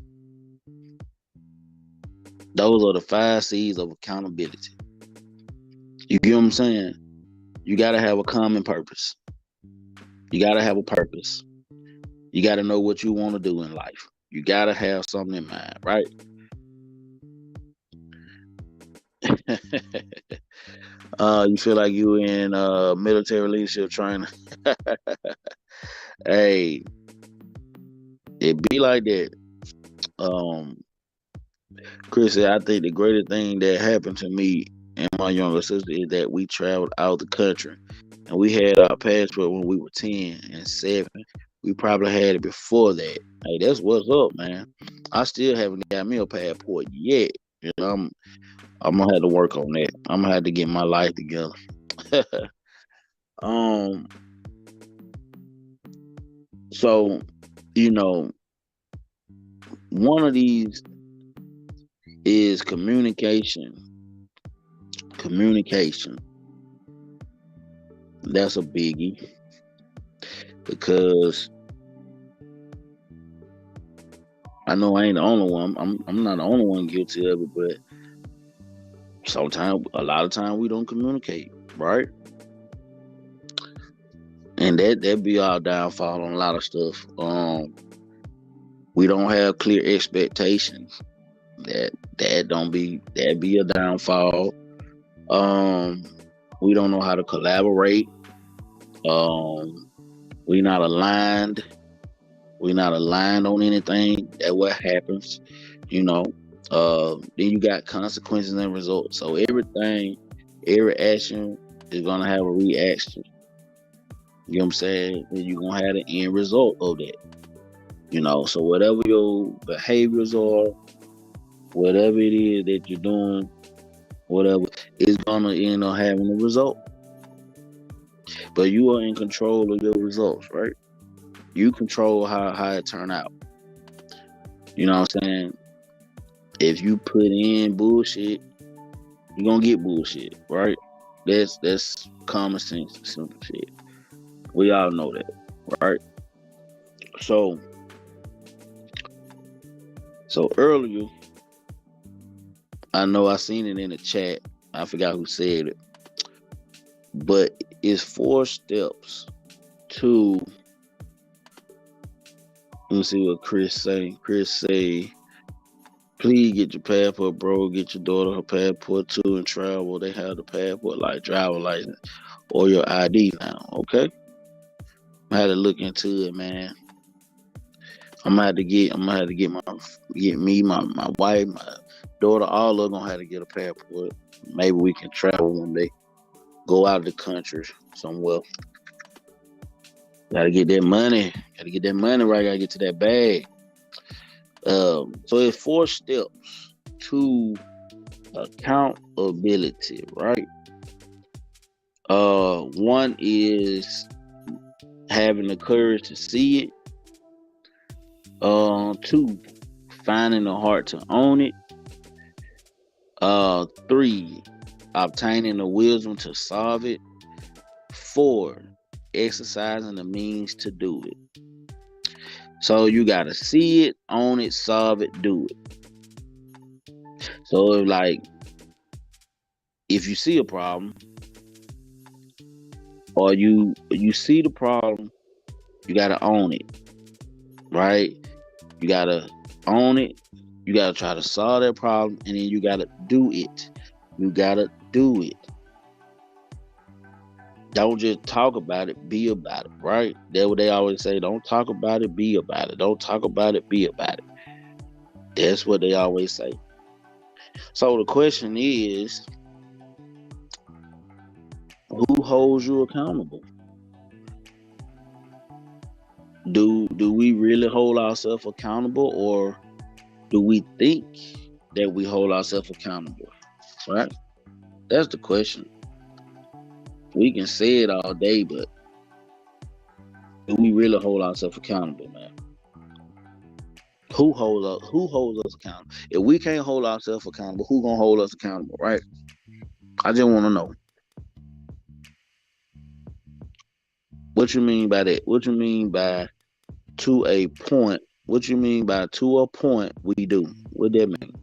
Those are the 5 C's of accountability. You get what I'm saying? You got to have a common purpose. You got to have a purpose. You got to know what you want to do in life. You got to have something in mind, right? You feel like you in military leadership training. Hey, it be like that. Chris said, I think the greatest thing that happened to me and my younger sister is that we traveled out the country and we had our passport when we were 10 and 7. We probably had it before that. Hey, that's what's up, man. I still haven't got me a passport yet. You know, I'm gonna have to work on that. I'm gonna have to get my life together. um, so you know, one of these is communication. Communication. That's a biggie because I know I ain't the only one. I'm not the only one guilty of it, but sometimes, a lot of time, we don't communicate, right? And that be our downfall on a lot of stuff. We don't have clear expectations. That be a downfall. We don't know how to collaborate. We not aligned. We not aligned on anything. That what happens, you know. Then you got consequences and results. So every action is gonna have a reaction. You know what I'm saying? And you're gonna have the end result of that. You know, so whatever your behaviors are, whatever it is that you're doing, whatever, is gonna end up having a result. But you are in control of your results, right? You control how it turn out. You know what I'm saying? If you put in bullshit, you're gonna get bullshit, right? That's common sense, simple shit. We all know that, right? So earlier, I know I seen it in the chat. I forgot who said it, but it's 4 steps to. Let me see what Chris say. Chris say, please get your passport, bro. Get your daughter her passport too and travel. They have the passport like driver license or your ID now. Okay, I had to look into it, man. I'm gonna have to get me, my wife, my daughter, all of them gonna have to get a passport. Maybe we can travel one day, go out of the country somewhere. Gotta get that money. Gotta get that money right. Gotta get to that bag. So it's 4 steps to accountability, right? One is having the courage to see it. 2, finding the heart to own it. 3, obtaining the wisdom to solve it. 4, exercising the means to do it. So you gotta see it, own it, solve it, do it. So if you see a problem, or you see the problem, you gotta own it, right? You gotta own it. You gotta try to solve that problem, and then you gotta do it. You gotta do it. Don't just talk about it, be about it, right? That's what they always say. Don't talk about it, be about it. Don't talk about it, be about it. That's what they always say. So the question is, who holds you accountable? Do we really hold ourselves accountable, or do we think that we hold ourselves accountable? Right? That's the question. We can say it all day, but do we really hold ourselves accountable, man? Who holds us accountable? If we can't hold ourselves accountable, who gonna hold us accountable, right? I just wanna know. What you mean by that? What you mean by to a point? What you mean by to a point we do? What that mean?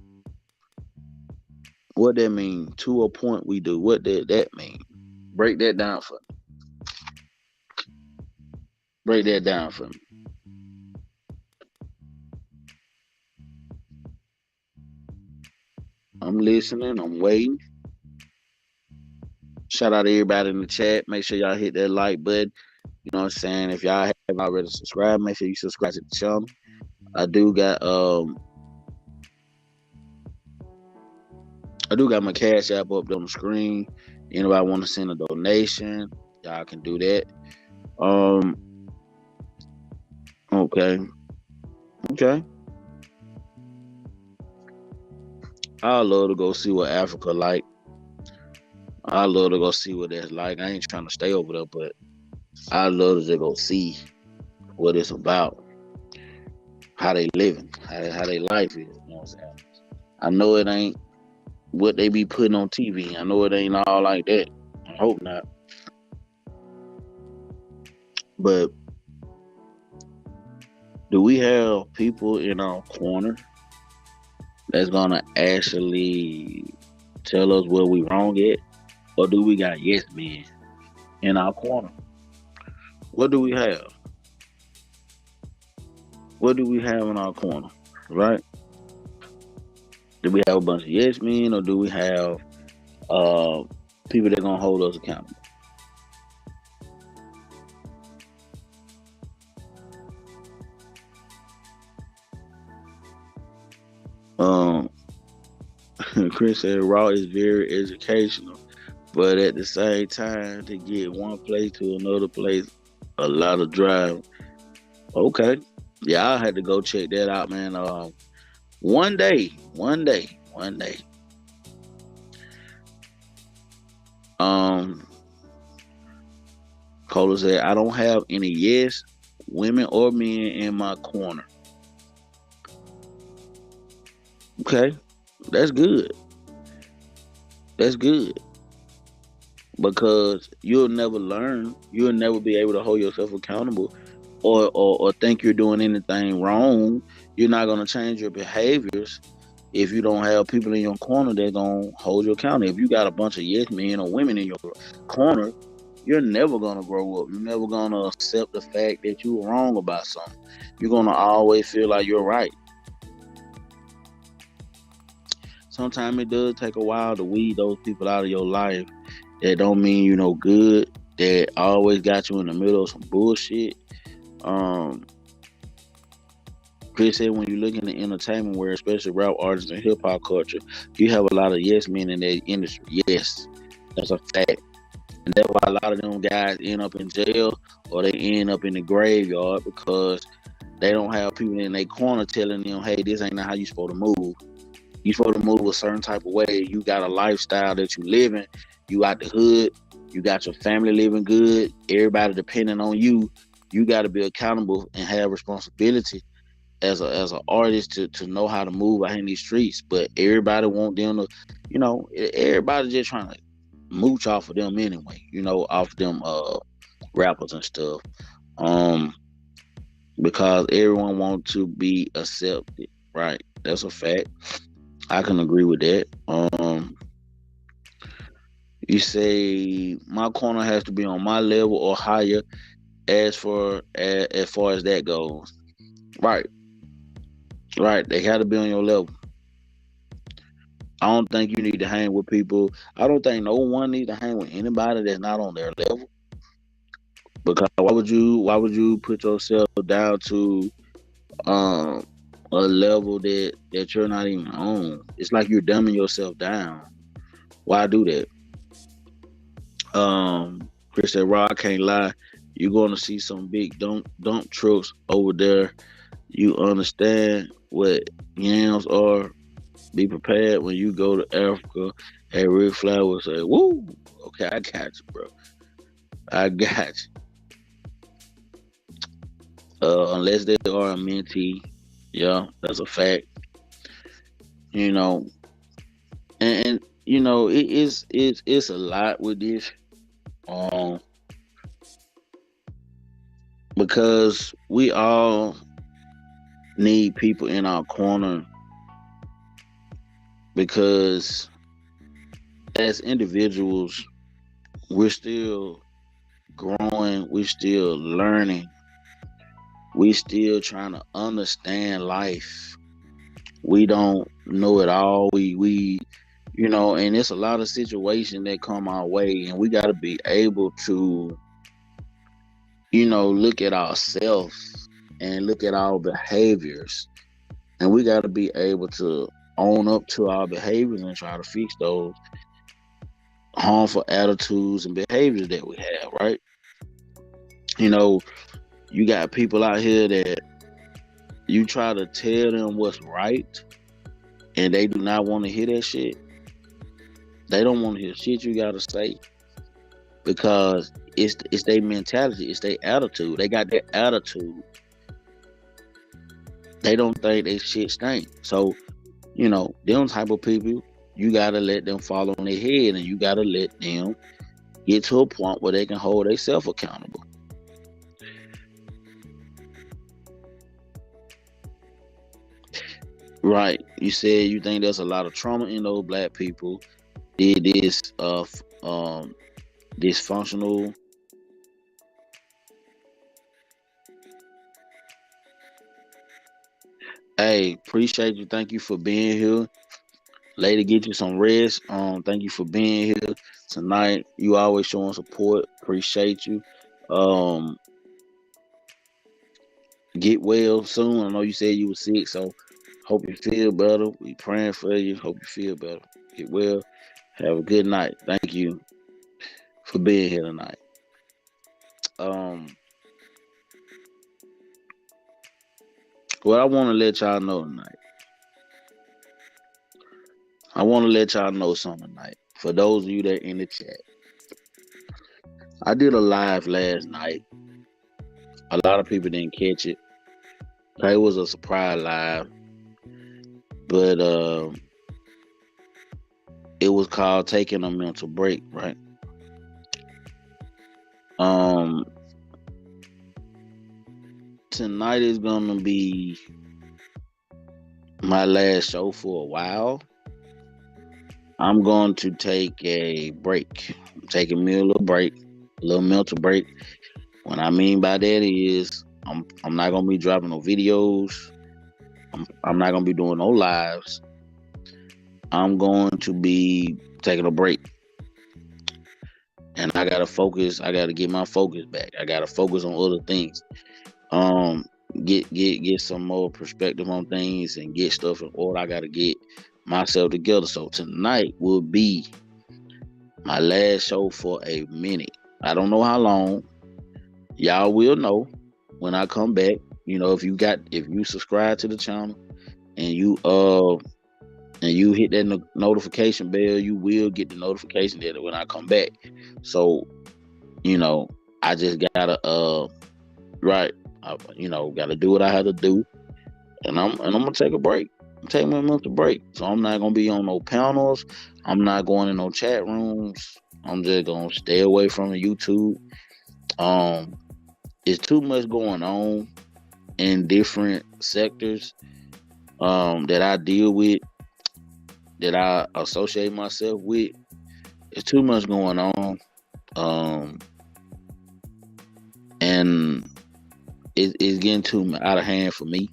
What that mean? To a point we do. What did that mean? Break that down for me. Break that down for me. I'm listening. I'm waiting. Shout out to everybody in the chat. Make sure y'all hit that like button. You know what I'm saying? If y'all haven't already subscribed, make sure you subscribe to the channel. I do got my cash app up on the screen. Anybody want to send a donation, y'all can do that. Um okay. Okay. I love to go see what Africa like. I love to go see what that's like. I ain't trying to stay over there, but I love to go see what it's about, how they living, how they life is. You know what I'm saying? I know it ain't what they be putting on TV. I know it ain't all like that. I hope not. But do we have people in our corner that's gonna actually tell us where we wrong at, or do we got yes men in our corner? What do we have? What do we have in our corner? Right? Do we have a bunch of yes men, or do we have uh people that gonna hold us accountable? Um, Chris said Raw is very educational, but at the same time, to get one place to another place, a lot of drive. Okay, yeah, I had to go check that out, man. One day. Um, Cola said I don't have any yes women or men in my corner. Okay, that's good. That's good because you'll never learn. You'll never be able to hold yourself accountable, or think you're doing anything wrong. You're not gonna change your behaviors if you don't have people in your corner that gonna hold you accountable. If you got a bunch of yes men or women in your corner, you're never gonna grow up. You're never gonna accept the fact that you were wrong about something. You're gonna always feel like you're right. Sometimes it does take a while to weed those people out of your life that don't mean you no good, that always got you in the middle of some bullshit. Um, Chris said when you look in the entertainment world, especially rap artists and hip hop culture, you have a lot of yes men in that industry. Yes, that's a fact. And that's why a lot of them guys end up in jail or they end up in the graveyard because they don't have people in their corner telling them, hey, this ain't how you supposed to move. You supposed to move a certain type of way. You got a lifestyle that you living. You out the hood. You got your family living good. Everybody depending on you. You got to be accountable and have responsibility as an artist to know how to move out in these streets. But everybody want them to, everybody just trying to mooch off of them anyway. Off of them rappers and stuff. Um, because everyone want to be accepted. Right. That's a fact. I can agree with that. You say my corner has to be on my level or higher as far as that goes. Right, right. They got to be on your level. I don't think you need to hang with people. I don't think no one needs to hang with anybody that's not on their level. Because why would you put yourself down to um a level that you're not even on? It's like you're dumbing yourself down. Why do that? Chris said, "Raw, I can't lie. You're going to see some big dump trucks over there. You understand what yams are? Be prepared when you go to Africa." Hey, Rick Flag will say, "Woo, okay, I got you, bro." I got you. Unless they are a mentee, yeah, that's a fact. You know, and you know, it's a lot with this, um, because we all need people in our corner, because as individuals, we're still growing, we're still learning, we still trying to understand life. We don't know it all. We you know, and it's a lot of situations that come our way, and we got to be able to, you know, look at ourselves and look at our behaviors, and we got to be able to own up to our behaviors and try to fix those harmful attitudes and behaviors that we have, right? You know, you got people out here that you try to tell them what's right, and they do not want to hear that shit. They don't want to hear shit you gotta say, because it's their mentality, it's their attitude. They got their attitude. They don't think they shit stink. So, you know, them type of people, you gotta let them fall on their head, and you gotta let them get to a point where they can hold themselves accountable. Right. You said you think there's a lot of trauma in those black people. Did this dysfunctional. Hey, appreciate you. Thank you for being here. Later, get you some rest. Thank you for being here tonight. You always showing support. Appreciate you. Um, get well soon. I know you said you were sick, so hope you feel better. We praying for you. Hope you feel better. Get well. Have a good night. Thank you for being here tonight. Um, what I want to let y'all know tonight. I want to let y'all know something tonight. For those of you that in the chat, I did a live last night. A lot of people didn't catch it. It was a surprise live, but it was called taking a mental break, right? Um, tonight is gonna be my last show for a while. I'm going to take a break. I'm taking me a little break, a little mental break. What I mean by that is I'm not gonna be dropping no videos. I'm not gonna be doing no lives. I'm going to be taking a break, and I gotta focus. I gotta get my focus back. I gotta focus on other things. Um, get some more perspective on things and get stuff in order. I gotta get myself together. So tonight will be my last show for a minute. I don't know how long. Y'all will know when I come back. You know, if you subscribe to the channel and you hit that notification bell, you will get the notification that when I come back. So, you know, I just gotta right, you know, gotta do what I had to do, and I'm gonna take a break. I'm taking a month to break, so I'm not gonna be on no panels. I'm not going in no chat rooms. I'm just gonna stay away from the YouTube. Um, it's too much going on in different sectors that I deal with, that I associate myself with. It's too much going on, um, and it's getting too out of hand for me.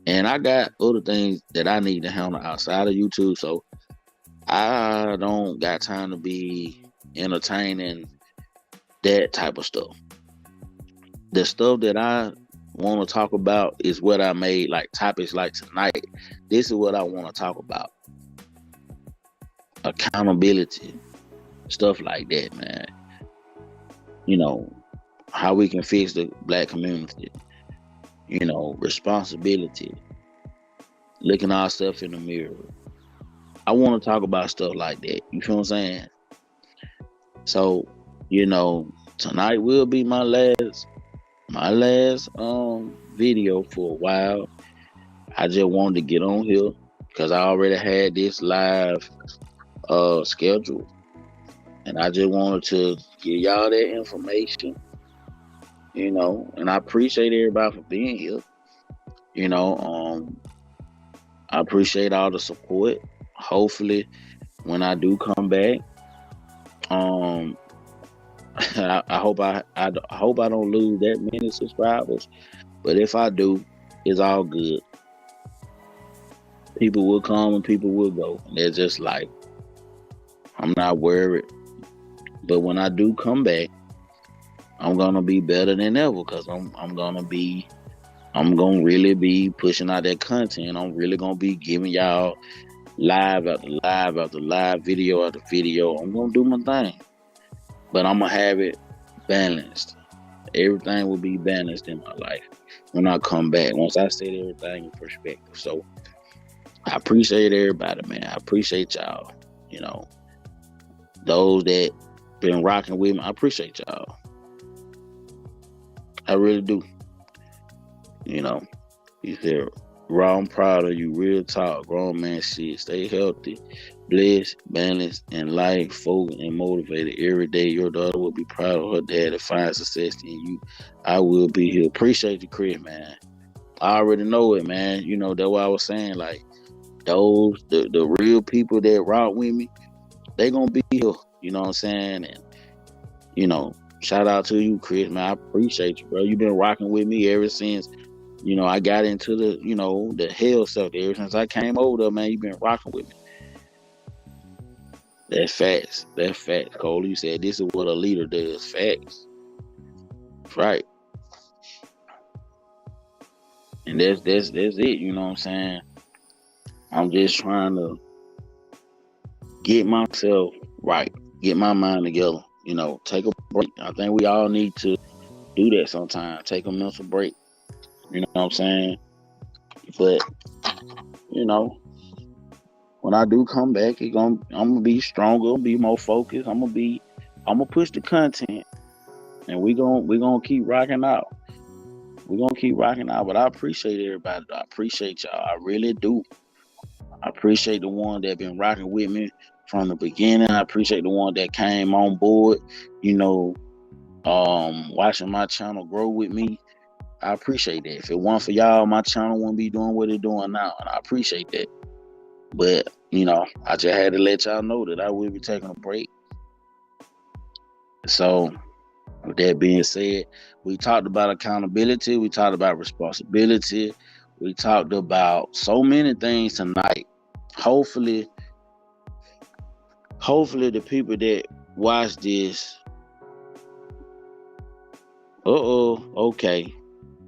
And I got other things that I need to handle outside of YouTube, so I don't got time to be entertaining that type of stuff. The stuff that I want to talk about is what I made like topics like tonight. This is what I want to talk about. Accountability, stuff like that, man. You know, how we can fix the black community. You know, responsibility, looking ourselves in the mirror. I want to talk about stuff like that. You feel what I'm saying? So, you know, Tonight will be my last video for a while. I just wanted to get on here because I already had this live schedule, and I just wanted to give y'all that information, and I appreciate everybody for being here. You know, I appreciate all the support. Hopefully, when I do come back, um, I hope I don't lose that many subscribers. But if I do, it's all good. People will come and people will go. And they're just like, I'm not worried. But when I do come back, I'm gonna be better than ever because I'm gonna really be pushing out that content. I'm really gonna be giving y'all live after live after live, video after video. I'm gonna do my thing, but I'm gonna have it balanced. Everything will be balanced in my life when I come back. Once I set everything in perspective. So I appreciate everybody, man. I appreciate y'all. Those that been rocking with me, I appreciate y'all. I really do. You said, Raw, I'm proud of you. Real talk, grown man shit. Stay healthy, blessed, balanced, and life, focused, and motivated. Every day, your daughter will be proud of her dad and find success in you. I will be here. Appreciate you, Chris, man. I already know it, man. That's what I was saying. Like, the real people that rock with me, they gonna be here. You know what I'm saying? And, shout out to you, Chris, man. I appreciate you, bro. You've been rocking with me ever since I got into the hell stuff. Ever since I came over there, man, you've been rocking with me. That's facts. That's facts, Cole. You said this is what a leader does. Facts. Right. And that's it, you know what I'm saying? I'm just trying to get myself right, get my mind together, take a break. I think we all need to do that sometimes. Take a mental break. You know what I'm saying? But when I do come back, I'm gonna be stronger, be more focused. I'm gonna push the content, and we gonna keep rocking out. We're gonna keep rocking out. But I appreciate everybody. I appreciate y'all. I really do. I appreciate the one that been rocking with me from the beginning. I appreciate the one that came on board, watching my channel grow with me. I appreciate that. If it weren't for y'all, my channel wouldn't be doing what it's doing now, and I appreciate that. But, I just had to let y'all know that I will be taking a break. So, with that being said, we talked about accountability. We talked about responsibility. We talked about so many things tonight. Hopefully the people that watch this, okay,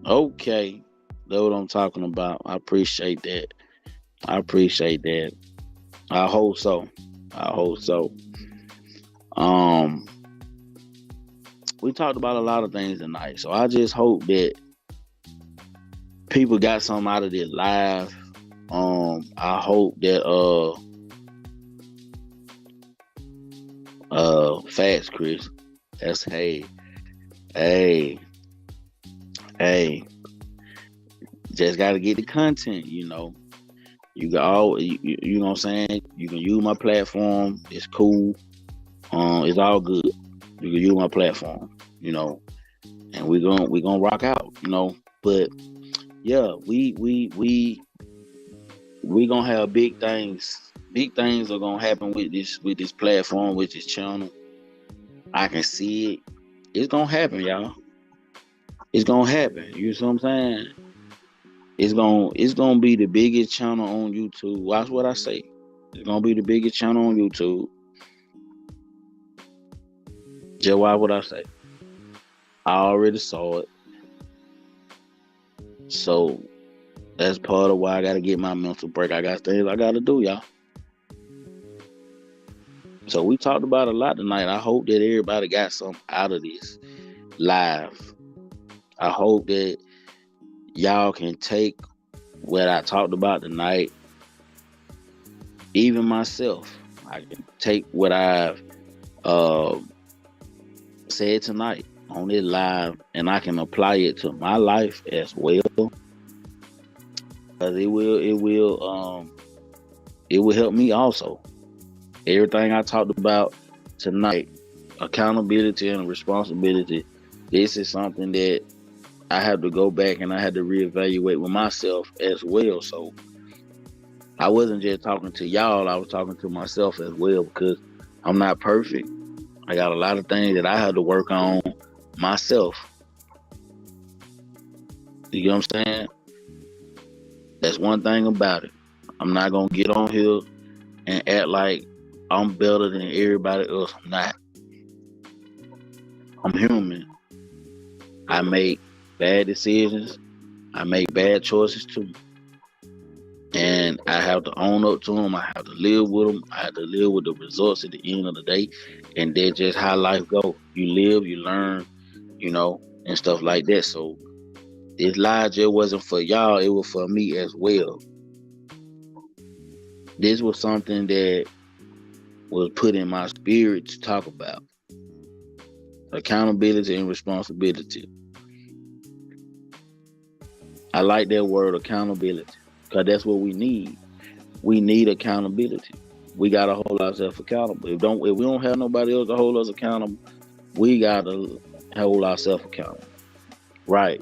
that's what I'm talking about. I appreciate that. I hope so. We talked about a lot of things tonight, so I just hope that people got something out of this live. I hope that facts, Chris. That's hey. Just gotta get the content, You got you know what I'm saying? You can use my platform. It's cool. It's all good. You can use my platform, and we're gonna rock out, But yeah, we gonna have big things. Big things are gonna happen with this platform, with this channel. I can see it. It's gonna happen, y'all. It's gonna happen. You know what I'm saying? It's gonna be the biggest channel on YouTube. Watch what I say. It's gonna be the biggest channel on YouTube. Just watch what I say. I already saw it. So that's part of why I gotta get my mental break. I got things I gotta do, y'all. So we talked about a lot tonight. I hope that everybody got something out of this live. I hope that y'all can take what I talked about tonight. Even myself, I can take what I've said tonight on it live, and I can apply it to my life as well. Because it will help me also. Everything I talked about tonight, accountability and responsibility, this is something that I have to go back and I had to reevaluate with myself as well. So I wasn't just talking to y'all, I was talking to myself as well, because I'm not perfect. I got a lot of things that I had to work on myself. You know what I'm saying? That's one thing about it. I'm not gonna get on here and act like I'm better than everybody else. I'm not. I'm human. I make bad decisions. I make bad choices too. And I have to own up to them. I have to live with them. I have to live with the results at the end of the day. And that's just how life goes. You live, you learn, and stuff like that. So this live just wasn't for y'all. It was for me as well. This was something that was put in my spirit to talk about. Accountability and responsibility. I like that word, accountability, because that's what we need. We need accountability. We gotta hold ourselves accountable. If we don't have nobody else to hold us accountable, we gotta hold ourselves accountable. Right.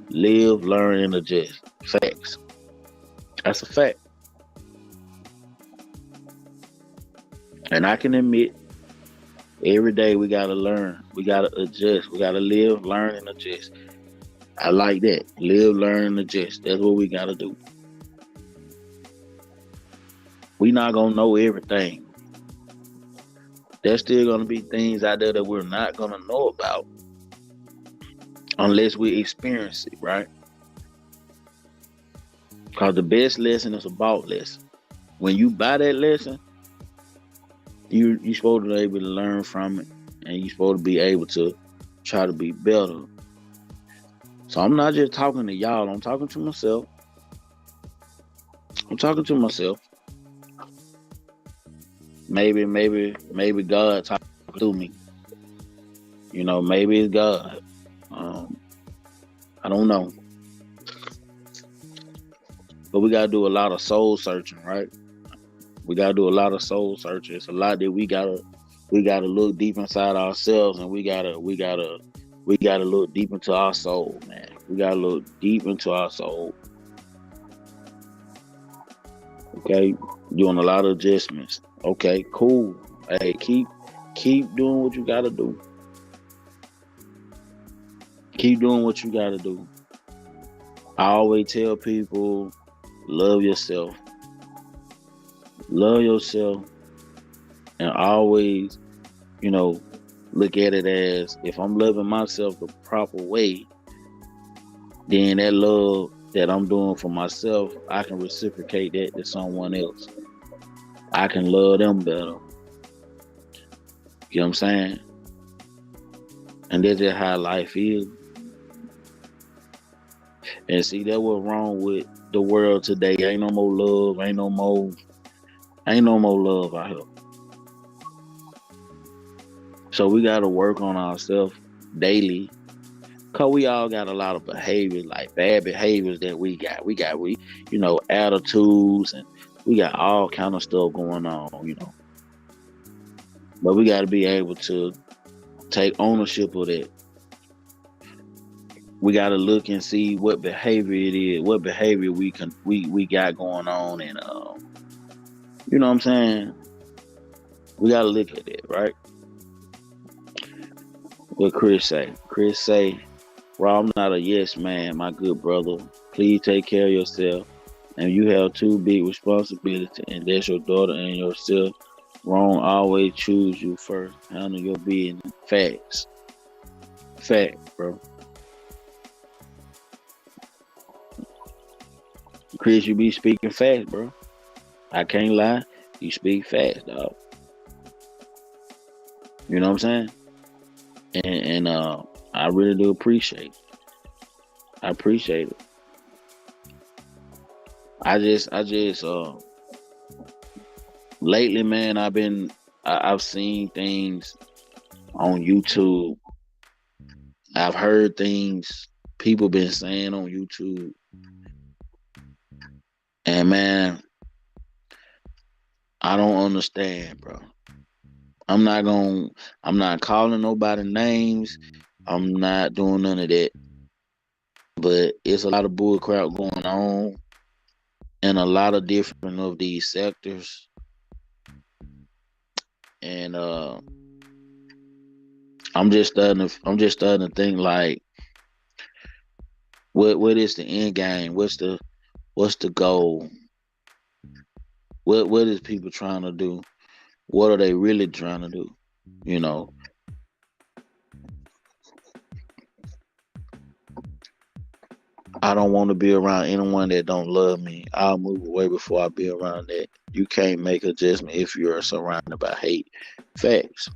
Live, learn, and adjust. Facts. That's a fact. And I can admit, every day we gotta learn. We gotta adjust. We gotta live, learn, and adjust. I like that. Live, learn, and adjust. That's what we gotta do. We not gonna know everything. There's still gonna be things out there that we're not gonna know about unless we experience it, right? Because the best lesson is about lesson. When you buy that lesson, you're supposed to be able to learn from it, and you're supposed to be able to try to be better. So I'm not just talking to y'all, I'm talking to myself. Maybe God talking to me. Maybe it's God. I don't know. But we gotta do a lot of soul searching, right? We gotta do a lot of soul searching. It's a lot that we gotta look deep inside ourselves, and we gotta look deep into our soul, man. We gotta look deep into our soul. Okay, doing a lot of adjustments. Okay, cool. Hey, keep doing what you gotta do. Keep doing what you gotta do. I always tell people, love yourself. Love yourself, and always, look at it as, if I'm loving myself the proper way, then that love that I'm doing for myself, I can reciprocate that to someone else. I can love them better. You know what I'm saying? And that's just how life is. And see, that's what's wrong with the world today. Ain't no more love. Ain't no more love out here. So we got to work on ourselves daily. Because we all got a lot of behaviors, like bad behaviors that we got. We attitudes, and we got all kind of stuff going on, But we got to be able to take ownership of that. We got to look and see what behavior it is, what behavior we got going on, and you know what I'm saying? We got to look at it, right? What Chris say? Chris say, "Well, I'm not a yes man, my good brother. Please take care of yourself. And you have two big responsibilities, and that's your daughter and yourself. Wrong, always choose you first. Handle your business." Facts. Fact, bro. Chris, you be speaking fast, bro. I can't lie. You speak fast, dog. You know what I'm saying? And I really do appreciate it. I appreciate it. I just lately, man, I've seen things on YouTube. I've heard things people been saying on YouTube, and man, I don't understand, bro. I'm not going. I'm not calling nobody names. I'm not doing none of that. But it's a lot of bull crap going on in a lot of different of these sectors, and I'm just starting to think like, what is the end game? What's the goal? What is people trying to do? What are they really trying to do? You know, I don't want to be around anyone that don't love me. I'll move away before I be around that. You can't make a judgment if you're surrounded by hate. Facts.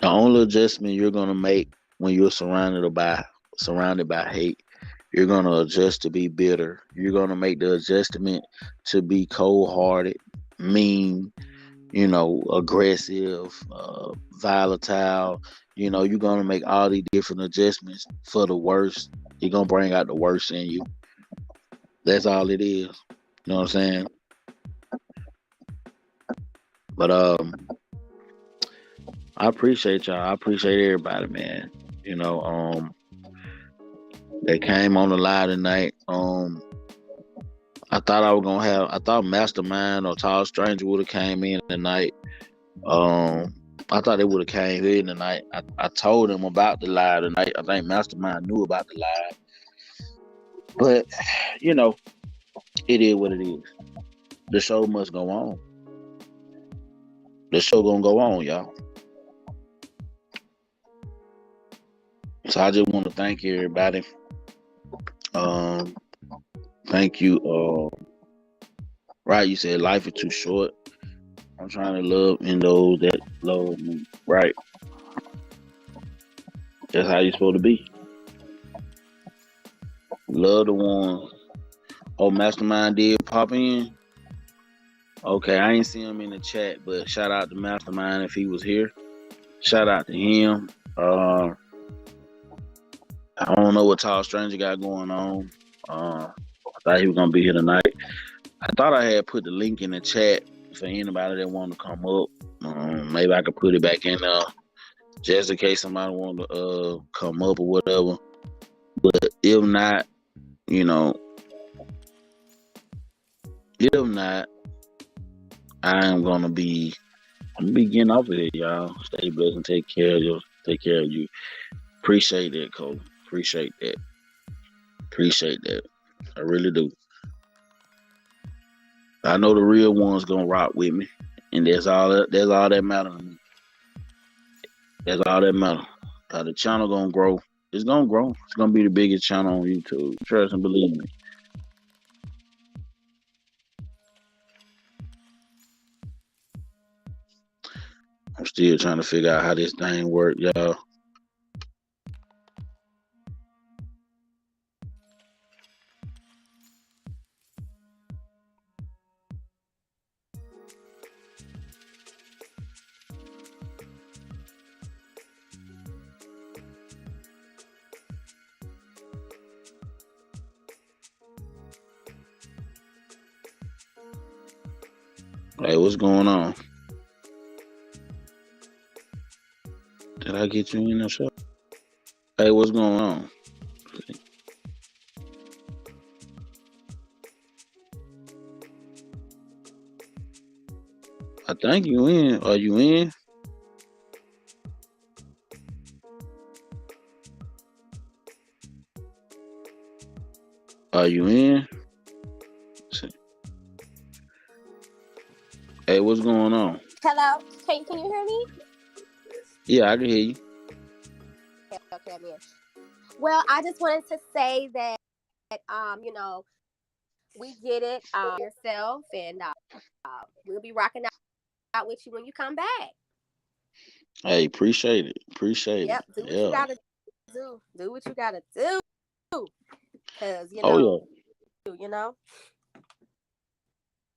The only adjustment you're gonna make when you're surrounded by hate, you're gonna adjust to be bitter. You're gonna make the adjustment to be cold hearted, mean, aggressive, volatile. You're gonna make all these different adjustments for the worst. You're gonna bring out the worst in you. That's all it is. You know what I'm saying? But I appreciate y'all. I appreciate everybody, man. You know, they came on the live tonight. I thought Mastermind or Tall Stranger would have came in tonight. I thought they would have came in tonight. I told them about the live tonight. I think Mastermind knew about the live. But, you know, it is what it is. The show must go on. The show gonna go on, y'all. So I just want to thank everybody. Thank you. Right, you said life is too short. I'm trying to love in those that love me. Right. That's how you're supposed to be. Love the ones. Oh, Mastermind did pop in. Okay, I ain't see him in the chat, but shout out to Mastermind if he was here. Shout out to him. I don't know what Tall Stranger got going on. I thought he was gonna be here tonight. I thought I had put the link in the chat for anybody that wanted to come up. Maybe I could put it back in there just in case somebody want to come up or whatever. But if not, you know, if not, I'm gonna be getting off of here, y'all. Stay blessed and take care of you. Appreciate that, Cole. Appreciate that. I really do. I know the real ones gonna rock with me, and that's all that matters to me. That's all that matters. The channel gonna grow. It's gonna grow. It's gonna be the biggest channel on YouTube. Trust and believe me. I'm still trying to figure out how this thing work, y'all. Hey, what's going on? Did I get you in the show? Hey, what's going on? I think you in. Are you in? Are you in? Hey, what's going on?
Hello, can you hear me?
Yeah, I can hear you.
Okay, I'm in. Well, I just wanted to say that we get it yourself, and we'll be rocking out with you when you come back.
Hey, appreciate it.
Yep, do what you gotta do. Do what you gotta do. Cause you know.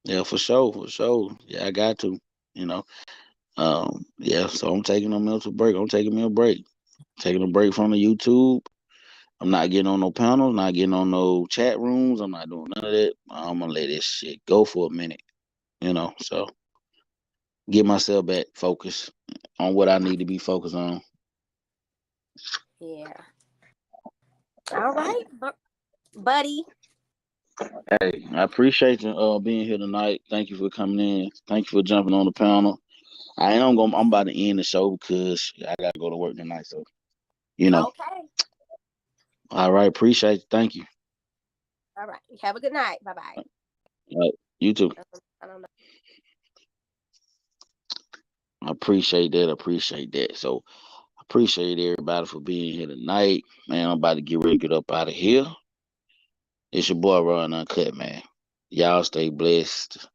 Yeah, for sure. Yeah, I got to. Yeah, so I'm taking a mental break. I'm taking me a break. Taking a break from the YouTube. I'm not getting on no panels, not getting on no chat rooms. I'm not doing none of that. I'm gonna let this shit go for a minute, so get myself back focused on what I need to be focused on.
Yeah. All right, buddy.
Hey, I appreciate you being here tonight. Thank you for coming in. Thank you for jumping on the panel. I'm about to end the show because I gotta go to work tonight. So,
Okay.
All right, appreciate you. Thank you.
All right. Have a good night. Bye-bye.
All right, you too.
I don't know.
I appreciate that. So I appreciate everybody for being here tonight. Man, I'm about to get ready to get up out of here. It's your boy Ron Uncut, man. Y'all stay blessed.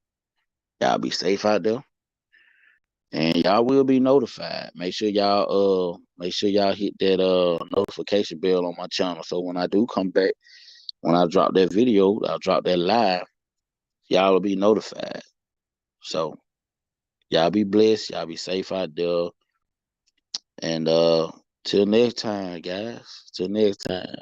Y'all be safe out there. And y'all will be notified. Make sure y'all hit that notification bell on my channel. So when I do come back, when I drop that video, I'll drop that live, y'all will be notified. So y'all be blessed, y'all be safe out there. And till next time, guys. Till next time.